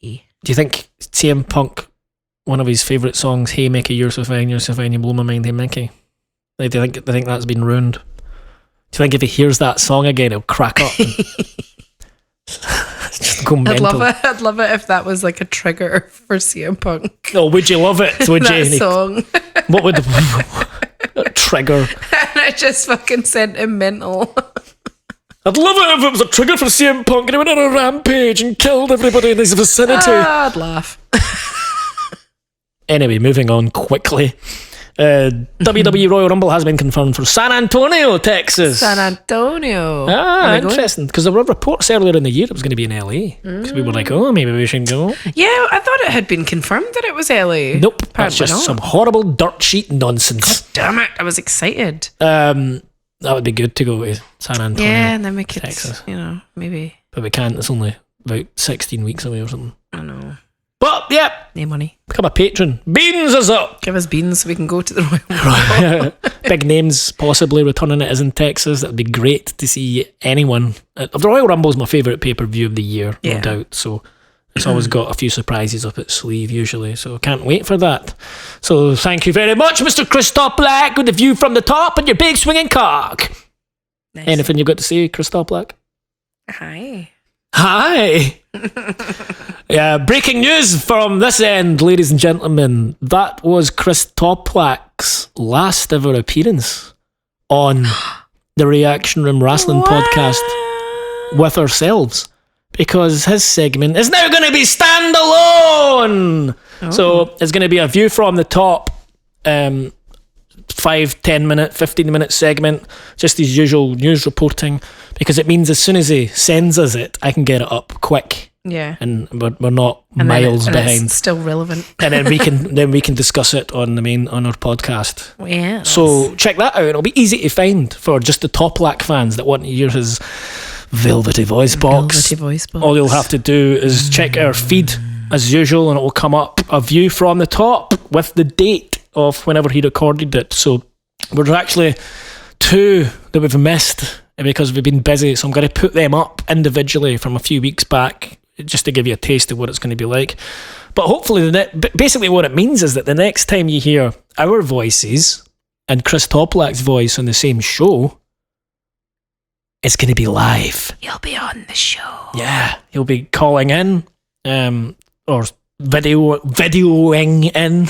Do you think CM Punk, one of his favourite songs, "Hey Mickey, you're so fine, you blow my mind, hey Mickey"? Like, do you think that's been ruined? Do you think if he hears that song again, he'll crack up? And just go mental. I'd love it if that was like a trigger for CM Punk. Oh, would you love it? Would That you? song. What would the trigger? And I just fucking sent him mental. I'd love it if it was a trigger for CM Punk and he went on a rampage and killed everybody in his vicinity. I'd laugh. Anyway, moving on quickly. WWE Royal Rumble has been confirmed for San Antonio, Texas. San Antonio. Ah, Am I going? interesting. Because there were reports earlier in the year it was going to be in LA. Because we were like, oh, maybe we should go. Yeah, I thought it had been confirmed that it was LA. Nope, that's Apparently just not. some horrible dirt sheet nonsense. Damn it, I was excited. That would be good to go to San Antonio. Yeah, and then we could, Texas. maybe. But we can't. It's only about 16 weeks away or something. I know. But, yeah, No money. become a patron. Beans is up. Give us beans so we can go to the Royal Rumble. Big names possibly returning it as in Texas. That would be great to see anyone. The Royal Rumble is my favourite pay-per-view of the year, no Yeah. doubt. So it's always got a few surprises up its sleeve usually. So I can't wait for that. So thank you very much, Mr. Christoph Black, with the view from the top and your big swinging cock. Nice. Anything you've got to say, Christoph Black? Hi. Hi. Yeah, breaking news from this end, ladies and gentlemen. That was Chris Toplak's last ever appearance on the Reaction Room Wrestling Podcast with ourselves, because his segment is now going to be standalone. So it's going to be a view from the top, 5, 10 minute, 15 minute segment, just his usual news reporting, because it means as soon as he sends us it, I can get it up quick. Yeah. And we're not And then miles and behind. It's still relevant. And then we can discuss it on our podcast. Yeah. So check that out. It'll be easy to find for just the Toplak fans that want to hear his velvety voice box. Velvety voice box. All you'll have to do is check our feed as usual, and it will come up a view from the top with the date of whenever he recorded it. So we're actually 2 that we've missed because we've been busy. So I'm going to put them up individually from a few weeks back, just to give you a taste of what it's going to be like. But hopefully, basically what it means is that the next time you hear our voices and Chris Toplak's voice on the same show, it's going to be live. You'll be on the show. Yeah, he'll be calling in, or videoing in.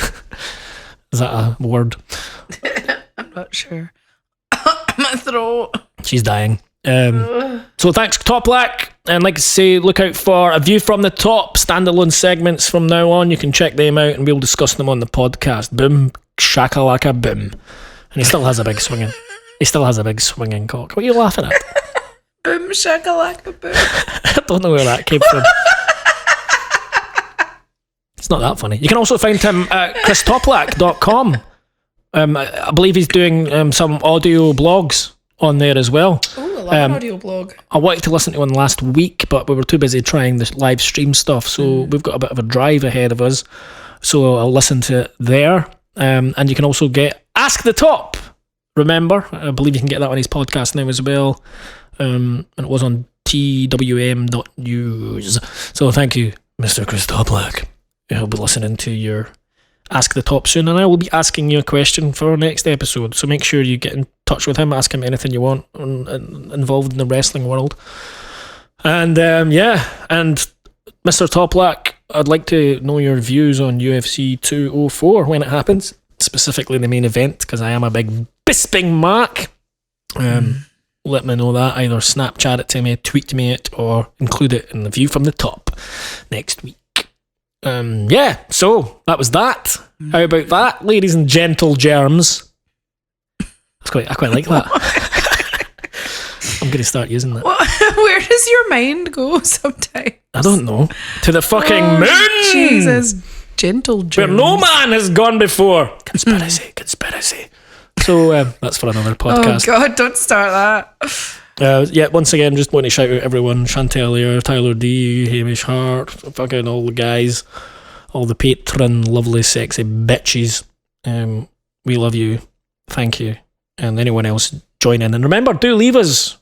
Is that a word? I'm not sure. My throat. She's dying. So thanks, Top Black. And like I say, look out for A View from the Top standalone segments from now on. You can check them out and we'll discuss them on the podcast. Boom, shakalaka, boom. And he still has a big swinging. He still has a big swinging cock. What are you laughing at? Boom, shakalaka, boom. I don't know where that came from. It's not that funny. You can also find him at christoplack.com. I believe he's doing some audio blogs on there as well. Oh, I love an audio blog. I wanted to listen to one last week, but we were too busy trying the live stream stuff, so we've got a bit of a drive ahead of us. So I'll listen to it there. And you can also get Ask the Top. Remember, I believe you can get that on his podcast now as well. And it was on twm.news. So thank you, Mr. Chris Toplack. I'll be listening to your Ask the Top soon, and I will be asking you a question for our next episode. So make sure you get in touch with him, ask him anything you want involved in the wrestling world. And and Mr. Toplack, I'd like to know your views on UFC 204 when it happens, specifically the main event, because I am a big Bisping Mark. Let me know that. Either Snapchat it to me, tweet me it, or include it in the View from the Top next week. So that was that. How about that, ladies and gentle germs? I quite like that. I'm going to start using that. Where does your mind go sometimes? I don't know. To the fucking moon! Jesus, gentle germs. Where no man has gone before. Conspiracy. So that's for another podcast. Oh God, don't start that. Once again, just want to shout out everyone: Chantelier, Tyler D, Hamish Hart, fucking all the guys, all the patron, lovely, sexy bitches. We love you. Thank you. And anyone else, join in. And remember, do leave us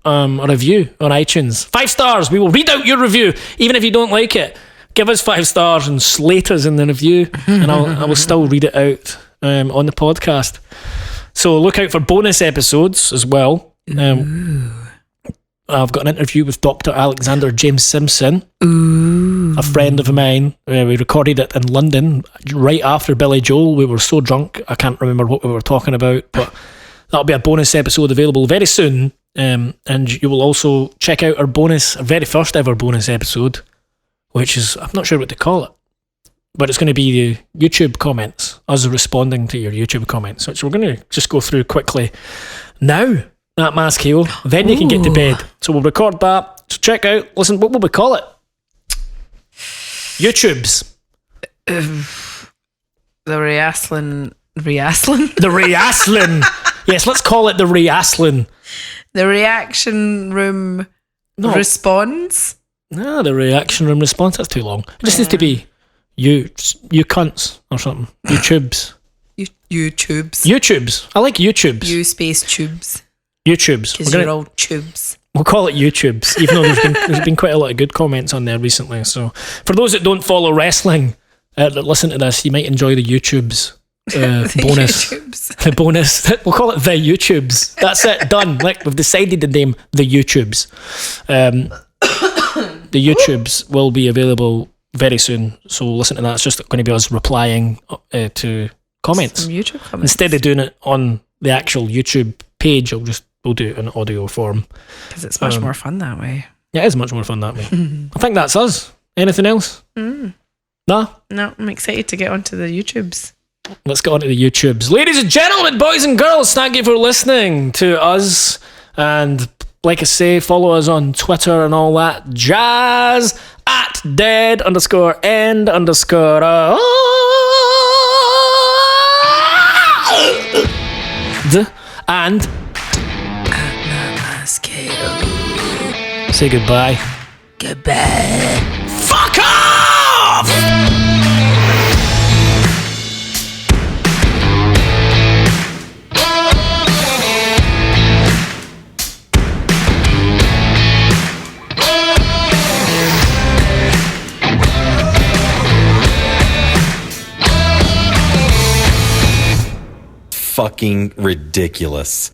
a review on iTunes. 5 stars. We will read out your review, even if you don't like it. Give us 5 stars and slate us in the review, and I will still read it out on the podcast. So look out for bonus episodes as well. I've got an interview with Dr. Alexander James Simpson, a friend of mine. We recorded it in London right after Billy Joel. We were so drunk, I can't remember what we were talking about, but that'll be a bonus episode available very soon. And you will also check out our very first ever bonus episode, which is, I'm not sure what to call it, but it's going to be the YouTube comments, us responding to your YouTube comments, which we're going to just go through quickly now at Mask Heel. Then you can get to bed. So we'll record that. So check out, listen, what will we call it? YouTubes. The Reaslin. Reaslin? The Reaslin. Yes, let's call it the Reaslin. The Reaction Room Response? No, the Reaction Room Response. That's too long. It just needs to be you cunts or something. YouTubes. YouTubes. I like YouTubes. You space tubes. YouTubes. Because you're all tubes. We'll call it YouTubes, even though there's been quite a lot of good comments on there recently. So for those that don't follow wrestling, that listen to this, you might enjoy the YouTubes bonus. YouTubes. The bonus. We'll call it the YouTubes. That's it. Done. Like, we've decided the name, the YouTubes. The YouTubes will be available very soon. So listen to that. It's just going to be us replying to comments. Some YouTube comments. Instead of doing it on the actual YouTube page, we'll do it in audio form. Because it's much more fun that way. Yeah, it is much more fun that way. I think that's us. Anything else? Nah? No, I'm excited to get onto the YouTubes. Let's get onto the YouTubes. Ladies and gentlemen, boys and girls, thank you for listening to us. And like I say, follow us on Twitter and all that jazz at dead_end_ and say goodbye. Goodbye. Fuck off! Fucking ridiculous.